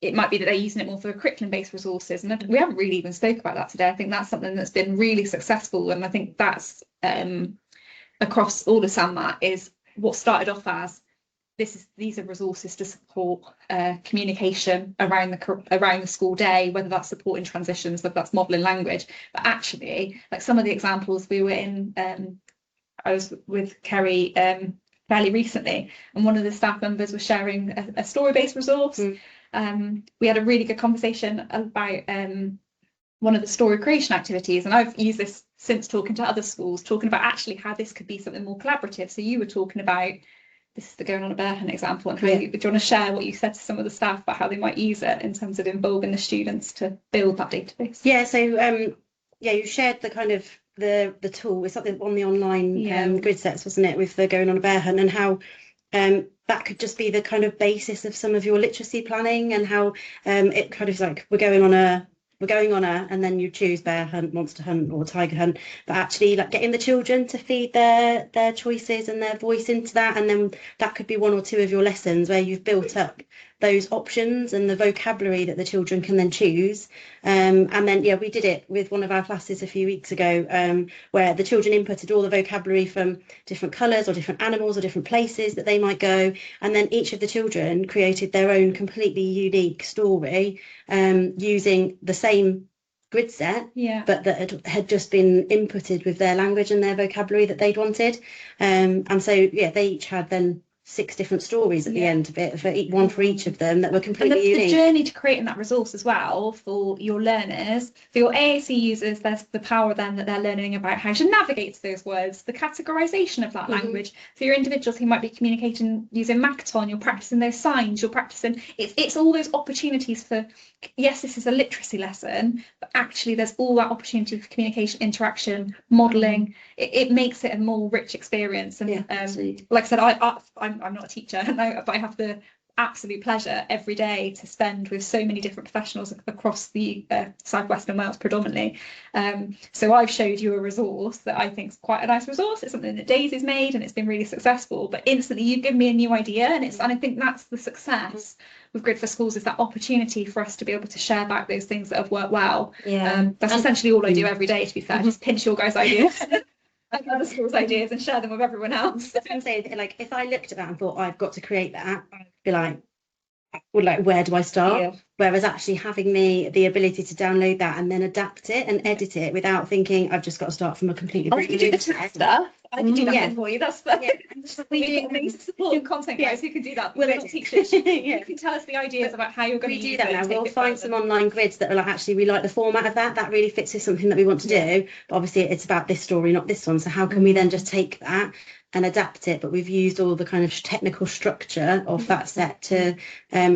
it might be that they're using it more for curriculum-based resources, and we haven't really even spoke about that today. I think that's something that's been really successful, and I think that's across all of SANMAT is what started off as these are resources to support communication around the school day, whether that's supporting transitions, whether that's modelling language. But actually, like some of the examples we were in, I was with Kerry fairly recently, and one of the staff members was sharing a story-based resource. We had a really good conversation about one of the story creation activities, and I've used this since talking to other schools, talking about actually how this could be something more collaborative. So you were talking about, this is the Going on a Bear Hunt example, and how do you want to share what you said to some of the staff about how they might use it in terms of involving the students to build that database? So you shared the kind of the tool with something on the online grid sets, wasn't it, with the Going on a Bear Hunt, and how that could just be the kind of basis of some of your literacy planning, and how it kind of like we're going on a, and then you choose bear hunt, monster hunt, or tiger hunt, but actually like getting the children to feed their choices and their voice into that, and then that could be 1 or 2 of your lessons where you've built up those options and the vocabulary that the children can then choose. And then we did it with one of our classes a few weeks ago, where the children inputted all the vocabulary from different colours or different animals or different places that they might go, and then each of the children created their own completely unique story, using the same grid set, but that had just been inputted with their language and their vocabulary that they'd wanted. And so they each had then 6 different stories at the end of it, one for each of them, that were And completely the unique. journey to creating that resource as well for your learners, for your AAC users, there's the power then that they're learning about how to navigate those words, the categorization of that language. For your individuals who might be communicating using Makaton, you're practicing those signs, you're practicing, it's all those opportunities for, yes, this is a literacy lesson, but actually there's all that opportunity for communication, interaction, modelling. It makes it a more rich experience. And like I said, I'm not a teacher, but I have the absolute pleasure every day to spend with so many different professionals across the South Western Wales predominantly. So I've showed you a resource that I think is quite a nice resource. It's something that Daisy's made and it's been really successful, but instantly you give me a new idea, and I think that's the success with Grid for Schools, is that opportunity for us to be able to share back those things that have worked well. That's essentially all I do every day, to be fair, just pinch your guys' ideas and other schools' ideas and share them with everyone else. I'm saying, like, if I looked at that and thought I've got to create that, I'd be like, well, like, where do I start? Whereas actually having the ability to download that and then adapt it and edit it without thinking I've just got to start from a completely I can do the tech stuff. I can do that for you. That's we need support and content guys who can do that. We're little teachers. You can tell us the ideas about how you're going to do use that now. We'll find some online grids that are like, actually, we like the format of that. That really fits with something that we want to do. But obviously, it's about this story, not this one. So how can we then just take that and adapt it? But we've used all the kind of technical structure of that set to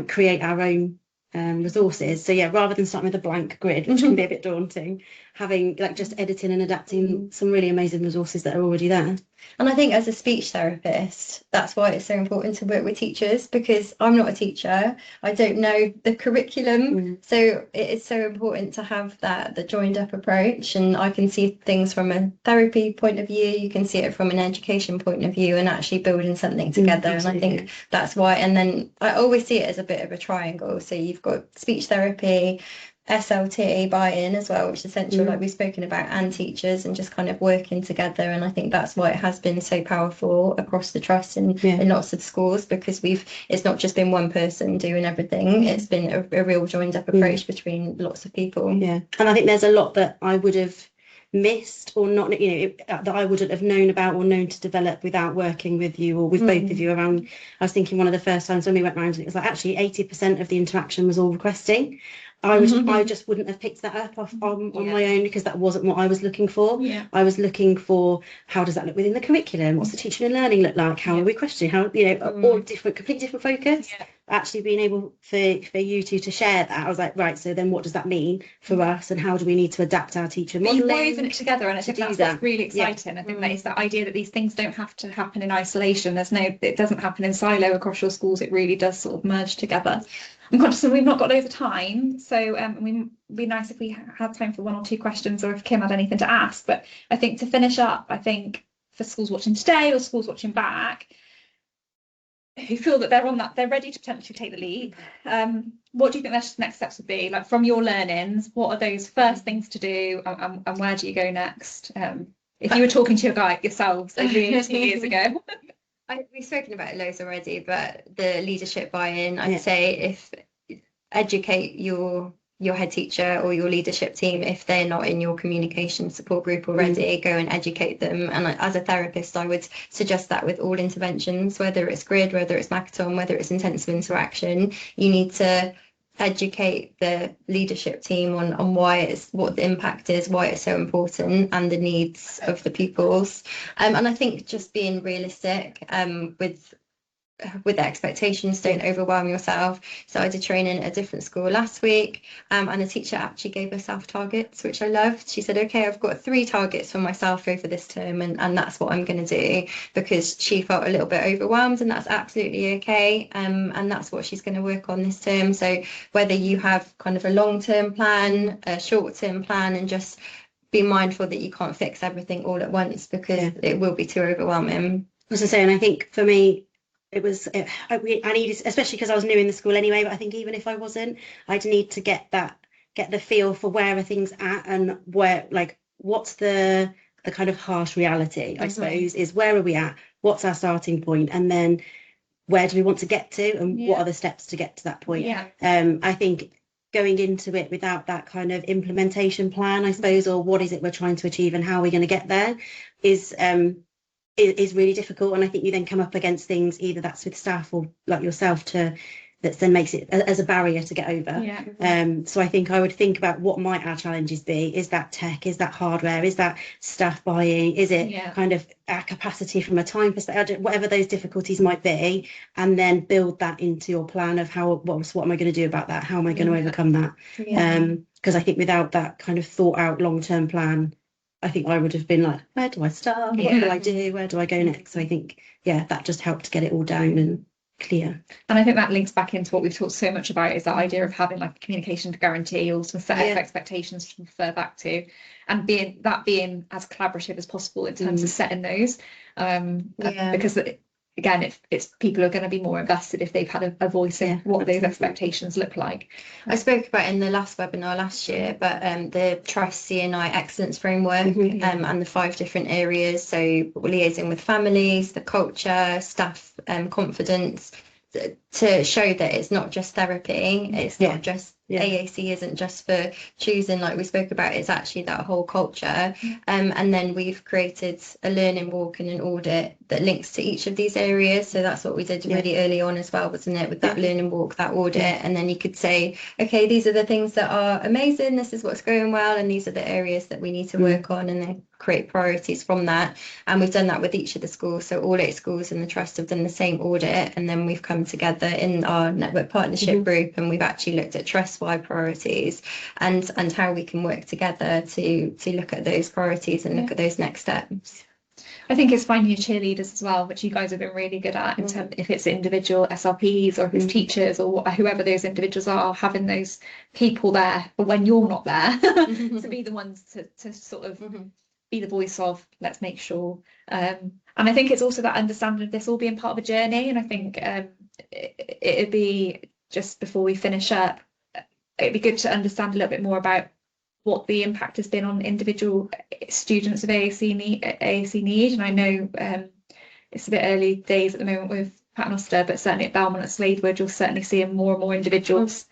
create our own resources. So yeah, rather than starting with a blank grid, which can be a bit daunting, having like just editing and adapting some really amazing resources that are already there. And I think as a speech therapist, that's why it's so important to work with teachers, because I'm not a teacher. I don't know the curriculum. So it is so important to have the joined up approach. And I can see things from a therapy point of view, you can see it from an education point of view, and actually building something together. And I think that's why. And then I always see it as a bit of a triangle. So you've got speech therapy, SLT buy-in as well, which is essential, like we've spoken about, and teachers, and just kind of working together. And I think that's why it has been so powerful across the trust and in lots of schools, because it's not just been one person doing everything, it's been a real joined up approach between lots of people. And I think there's a lot that I would have missed or not, that I wouldn't have known about or known to develop without working with you or with both of you around. I was thinking one of the first times when we went round, it was like actually 80% of the interaction was all requesting. I just wouldn't have picked that up on my own, because that wasn't what I was looking for. I was looking for, how does that look within the curriculum? What's the teaching and learning look like? How are we questioning? How, all different, completely different focus. Actually being able for you two to share that, I was like, right, so then what does that mean for us, and how do we need to adapt our teacher modelling? You've woven it together, and I think that's what's really exciting. I think that is that idea that these things don't have to happen in isolation. It doesn't happen in silo across your schools. It really does sort of merge together. I'm conscious that we've not got loads of time, so it'd be nice if we had time for 1 or 2 questions, or if Kim had anything to ask. But I think to finish up, I think for schools watching today or schools watching back, who feel that they're ready to potentially take the leap, what do you think their next steps would be? Like, from your learnings, what are those first things to do, and where do you go next? If you were talking to your guy yourselves 2 years ago. We've spoken about it loads already, but the leadership buy-in, I'd say, if educate your head teacher or your leadership team, if they're not in your communication support group already, go and educate them. And as a therapist, I would suggest that with all interventions, whether it's grid, whether it's Makaton, whether it's intensive interaction, you need to educate the leadership team on what the impact is, why it's so important, and the needs of the pupils. And I think just being realistic with the expectations, don't overwhelm yourself. So I did training at a different school last week, and the teacher actually gave herself targets, which I loved. She said, okay, I've got 3 targets for myself over this term, and that's what I'm going to do, because she felt a little bit overwhelmed, and that's absolutely okay. And that's what she's going to work on this term. So whether you have kind of a long-term plan, a short-term plan, and just be mindful that you can't fix everything all at once, because it will be too overwhelming. As I say, and I think for me, I needed, especially because I was new in the school anyway, but I think even if I wasn't, I'd need to get the feel for where are things at, and where, like, what's the kind of harsh reality, I suppose, is where are we at, what's our starting point, and then where do we want to get to, and what are the steps to get to that point. I think going into it without that kind of implementation plan, I suppose, or what is it we're trying to achieve and how are we going to get there, is is really difficult. And I think you then come up against things, either that's with staff or like yourself, that then makes it as a barrier to get over. Yeah. So I think I would think about what might our challenges be. Is that tech? Is that hardware? Is that staff buying? Is it kind of our capacity from a time perspective? Whatever those difficulties might be, and then build that into your plan of what am I going to do about that? How am I going to overcome that? Because I think without that kind of thought out long-term plan, I think I would have been like, where do I start? What do I do? Where do I go next? So I think, that just helped get it all down and clear. And I think that links back into what we've talked so much about, is that idea of having like a communication guarantee or some set of expectations to refer back to, and being as collaborative as possible in terms of setting those. Because again, it's people are going to be more invested if they've had a voice in what those expectations look like. I spoke about in the last webinar last year, but the Trust CNI Excellence Framework and the 5 different areas. So liaising with families, the culture, staff confidence, to show that it's not just therapy, it's not just AAC isn't just for choosing, like we spoke about, it's actually that whole culture. And then we've created a learning walk and an audit that links to each of these areas. So that's what we did really early on as well, wasn't it, with that learning walk, that audit. And then you could say, okay, these are the things that are amazing, this is what's going well, and these are the areas that we need to work on, and then create priorities from that. And we've done that with each of the schools. So all 8 schools in the Trust have done the same audit, and then we've come together in our network partnership group, and we've actually looked at trust-wide priorities and how we can work together to look at those priorities and look at those next steps. I think it's finding your cheerleaders as well, which you guys have been really good at, in terms if it's individual SLPs or if it's teachers or whoever those individuals are, having those people there for when you're not there to be the ones to sort of be the voice of, let's make sure. And I think it's also that understanding of this all being part of a journey. And I think it'd be, just before we finish up, it'd be good to understand a little bit more about what the impact has been on individual students of AAC need. And I know it's a bit early days at the moment with Paternoster, but certainly at Belmont and Sladewood, you're certainly seeing more and more individuals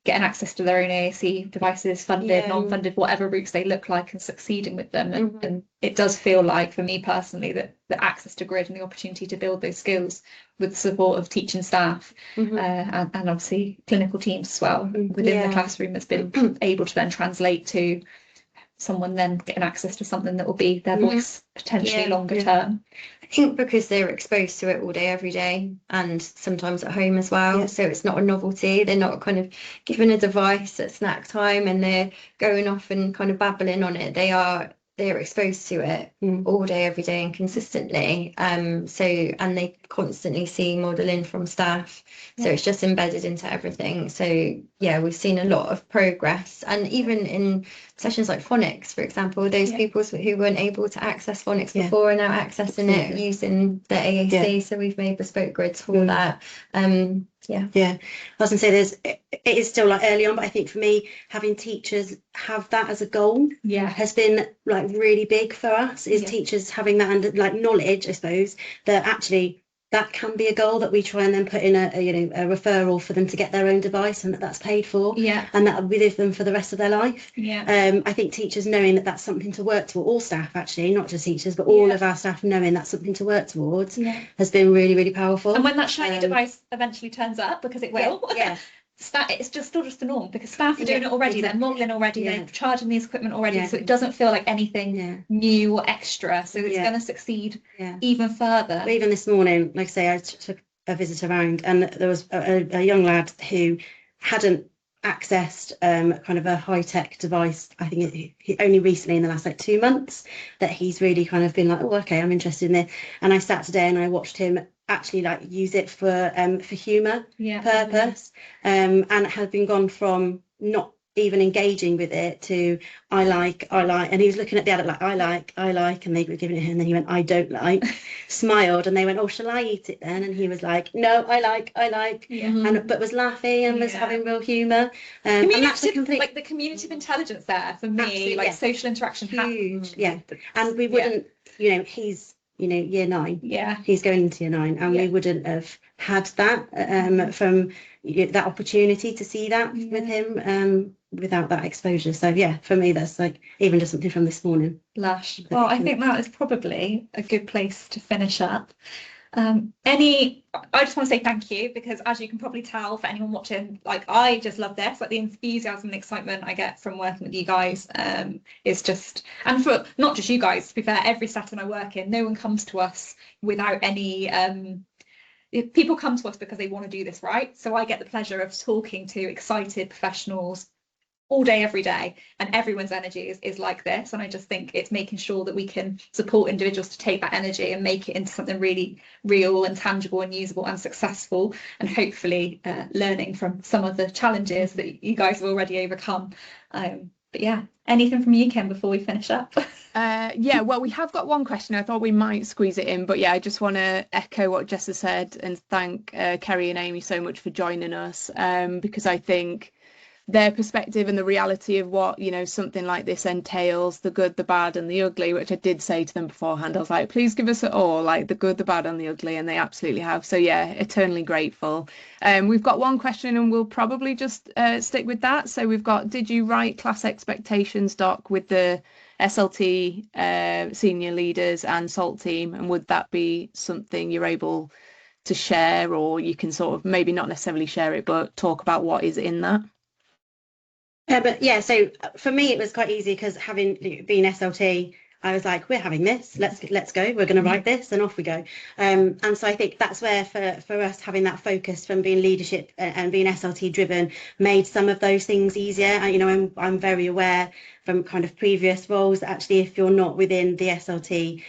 getting access to their own AAC devices, funded, non-funded, whatever routes they look like, and succeeding with them. And it does feel like, for me personally, that the access to grid and the opportunity to build those skills with the support of teaching staff and obviously clinical teams as well within the classroom has been able to then translate to someone then getting access to something that will be their voice potentially longer term. I think because they're exposed to it all day, every day, and sometimes at home as well. So it's not a novelty. They're not kind of given a device at snack time and they're going off and kind of babbling on it. They're exposed to it all day, every day, and consistently. And they constantly see modelling from staff. So it's just embedded into everything. So we've seen a lot of progress. And even in sessions like phonics, for example, those people who weren't able to access phonics before are now accessing it using the AAC. So we've made bespoke grids for that. I was gonna say it is still like early on, but I think for me, having teachers have that as a goal has been like really big for us, is teachers having that and like knowledge, I suppose, that actually that can be a goal that we try and then put in a referral for them to get their own device, and that's paid for, and that will be with them for the rest of their life. I think teachers knowing that that's something to work toward, all staff actually, not just teachers, but all of our staff knowing that's something to work towards has been really, really powerful. And when that shiny device eventually turns up, because it will, it's still just the norm, because staff are doing it already, they're modelling already, they're charging these equipment already, so it doesn't feel like anything new or extra, so it's going to succeed even further. But even this morning, like I say, I took a visit around, and there was a young lad who hadn't accessed kind of a high-tech device. I think he only recently, in the last like 2 months, that he's really kind of been like, oh, okay, I'm interested in this. And I sat today and I watched him actually like use it for humour purpose, and had been gone from not even engaging with it to I like, and he was looking at the adult like I like, and they were giving it him, and then he went, I don't like, smiled, and they went, oh, shall I eat it then? And he was like, no, I like, and but was laughing and was having real humour. And that's a complete, like the community of intelligence there for me, like social interaction, huge, and we wouldn't, he's year 9, he's going into year 9, and we wouldn't have had that from that opportunity to see that with him without that exposure. So yeah, for me, that's like even just something from this morning. Lush. Well, I think that is probably a good place to finish up. I just want to say thank you, because as you can probably tell, for anyone watching, like, I just love this, like the enthusiasm and excitement I get from working with you guys. It's just, and for not just you guys, to be fair, every setting I work in, no one comes to us without any people come to us because they want to do this right. So I get the pleasure of talking to excited professionals all day, every day, and everyone's energy is like this. And I just think it's making sure that we can support individuals to take that energy and make it into something really real and tangible and usable and successful, and hopefully learning from some of the challenges that you guys have already overcome. But yeah, anything from you, Kim, before we finish up? Yeah, well, we have got one question. I thought we might squeeze it in, but yeah, I just want to echo what Jessa said and thank Kerry and Amy so much for joining us, because I think their perspective and the reality of what, you know, something like this entails, the good, the bad and the ugly, which I did say to them beforehand. I was like, please give us it all, like the good, the bad and the ugly, and they absolutely have. So yeah, eternally grateful. We've got one question and we'll probably just stick with that. So we've got, did you write class expectations doc with the SLT senior leaders and SALT team, and would that be something you're able to share, or you can sort of maybe not necessarily share it but talk about what is in that? But yeah, so for me it was quite easy, because having been SLT, I was like, we're having this, let's go, we're going to write this, and off we go. And so I think that's where for us, having that focus from being leadership and being SLT driven made some of those things easier. And, you know, I'm very aware from kind of previous roles that actually if you're not within the SLT,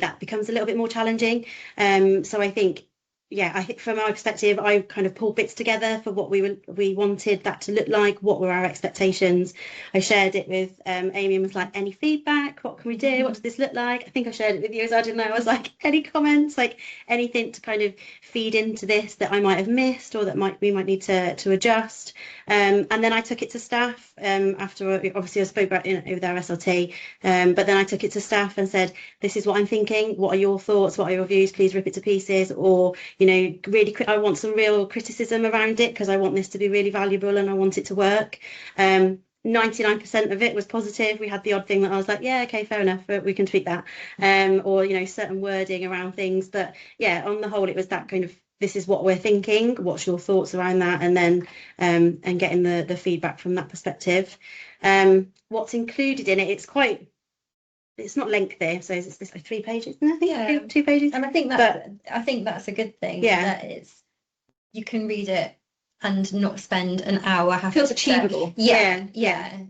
that becomes a little bit more challenging. So I think, yeah, I think from my perspective, I kind of pulled bits together for what we wanted that to look like, what were our expectations. I shared it with Amy and was like, any feedback? What can we do? What does this look like? I think I shared it with you, as I didn't know. I was like, any comments, like anything to kind of feed into this that I might have missed, or that we might need to adjust. And then I took it to staff after, obviously I spoke about it with our SLT, but then I took it to staff and said, this is what I'm thinking. What are your thoughts? What are your views? Please rip it to pieces. Or, you know, really, I want some real criticism around it, because I want this to be really valuable and I want it to work. 99% of it was positive. We had the odd thing that I was like, yeah, okay, fair enough, we can tweak that. Or, you know, certain wording around things. But yeah, on the whole, it was that kind of, this is what we're thinking, what's your thoughts around that? And then and getting the feedback from that perspective. What's included in it, it's not lengthy, so it's like 3 pages, I think. Yeah. 2 pages. And I think that's a good thing. Yeah. That you can read it and not spend an hour having Feels to achievable. Yeah.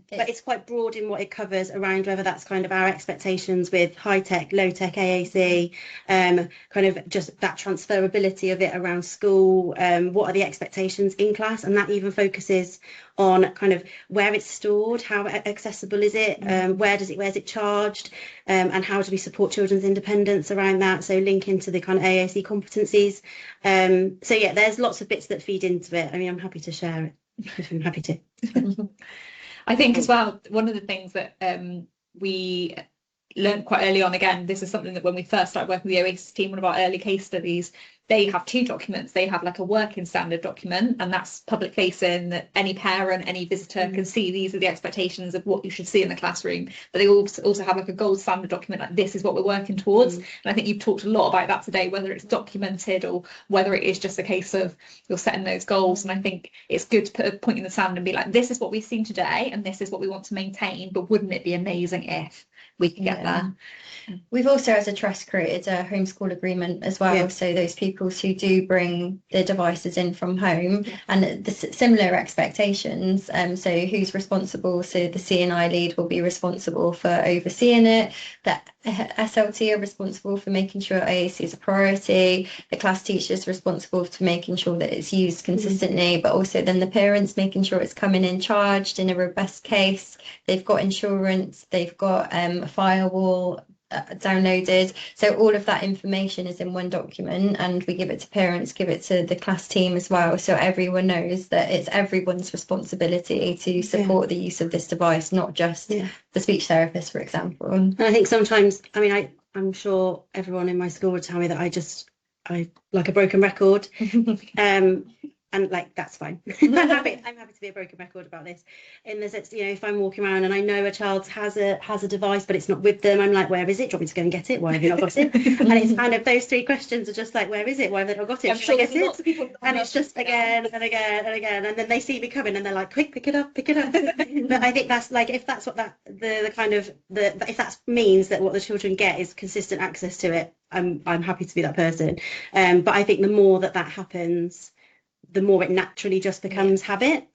But it's quite broad in what it covers around, whether that's kind of our expectations with high tech, low tech AAC, kind of just that transferability of it around school. What are the expectations in class? And that even focuses on kind of where it's stored, how accessible is it, where's it charged, and how do we support children's independence around that? So link into the kind of AAC competencies. So yeah, there's lots of bits that feed into it. I mean, I'm happy to share it if I'm happy to. I think as well, one of the things that we learned quite early on, again, this is something that when we first started working with the OASIS team, one of our early case studies, they have 2 documents. They have like a working standard document, and that's public facing, that any parent, any visitor can see these are the expectations of what you should see in the classroom. But they also have like a gold standard document, like this is what we're working towards. And I think you've talked a lot about that today, whether it's documented or whether it is just a case of you're setting those goals. And I think it's good to put a point in the sand and be like, this is what we've seen today and this is what we want to maintain, but wouldn't it be amazing if we could get there? We've also, as a trust, created a homeschool agreement as well. So those pupils who do bring their devices in from home, and the similar expectations. So who's responsible? So the CNI lead will be responsible for overseeing it. The SLT are responsible for making sure AAC is a priority. The class teacher is responsible for making sure that it's used consistently, but also then the parents making sure it's coming in charged in a robust case. They've got insurance, they've got a firewall downloaded. So all of that information is in one document, and we give it to parents, give it to the class team as well. So everyone knows that it's everyone's responsibility to support the use of this device, not just the speech therapist, for example. And I think sometimes, I mean, I'm sure everyone in my school would tell me that I like a broken record. and like that's fine. I'm happy to be a broken record about this, in the sense, you know, if I'm walking around and I know a child has a device but it's not with them, I'm like, where is it? Do you want me to go and get it? Why have you not got it? And it's kind of those three questions are just like, where is it? Why have they not got it? I'm sure I there's get lots of people that and have it's just again and again and again, and then they see me coming and they're like, quick, pick it up. But I think that's like, if that's what the kind of if that means that what the children get is consistent access to it, I'm happy to be that person. But I think the more that happens, the more it naturally just becomes habit.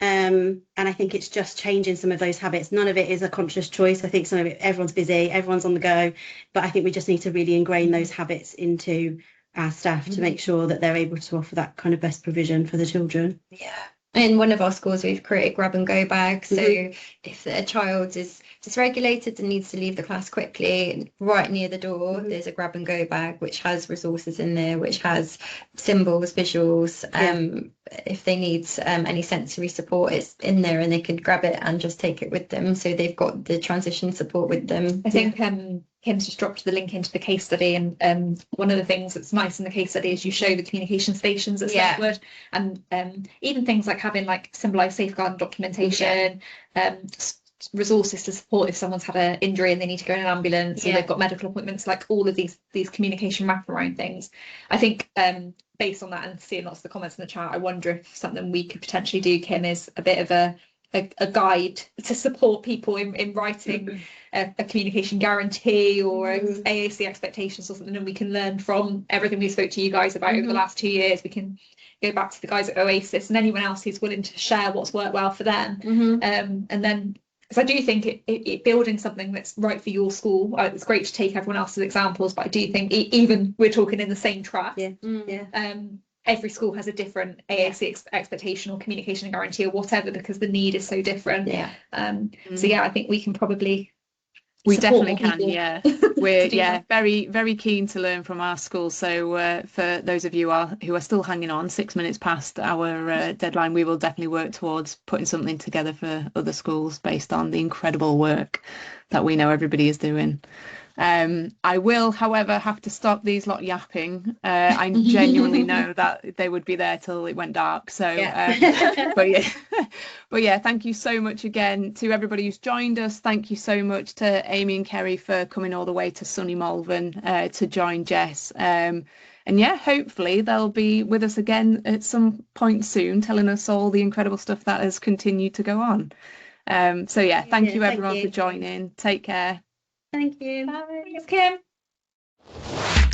And I think it's just changing some of those habits. None of it is a conscious choice. I think some of it, everyone's busy, everyone's on the go, but I think we just need to really ingrain those habits into our staff to make sure that they're able to offer that kind of best provision for the children. Yeah. In one of our schools, we've created grab and go bags. So if a child is dysregulated and needs to leave the class quickly, right near the door, there's a grab and go bag which has resources in there, which has symbols, visuals. If they need any sensory support, it's in there and they can grab it and just take it with them. So they've got the transition support with them. I think Kim's just dropped the link into the case study, and one of the things that's nice in the case study is you show the communication stations at Sentwood, and even things like having like symbolised safeguarding documentation, resources to support if someone's had an injury and they need to go in an ambulance, or they've got medical appointments, like all of these communication wraparound things. I think based on that and seeing lots of the comments in the chat, I wonder if something we could potentially do, Kim, is a bit of a guide to support people in writing a communication guarantee or AAC expectations or something, and we can learn from everything we spoke to you guys about over the last 2 years. We can go back to the guys at Oasis and anyone else who's willing to share what's worked well for them. And then, because I do think it building something that's right for your school, it's great to take everyone else's examples, but I do think even we're talking in the same track. Every school has a different AAC expectation or communication guarantee or whatever, because the need is so different. So I think we can probably definitely can. We're very, very keen to learn from our school. So for those of you who are still hanging on 6 minutes past our deadline, we will definitely work towards putting something together for other schools based on the incredible work that we know everybody is doing. I will, however, have to stop these lot yapping. I genuinely know that they would be there till it went dark. So, but yeah, thank you so much again to everybody who's joined us. Thank you so much to Amy and Kerry for coming all the way to sunny Malvern to join Jess. And yeah, hopefully they'll be with us again at some point soon, telling us all the incredible stuff that has continued to go on. So yeah, thank you everyone for joining. Take care. Thank you. Bye. Thanks, Kim.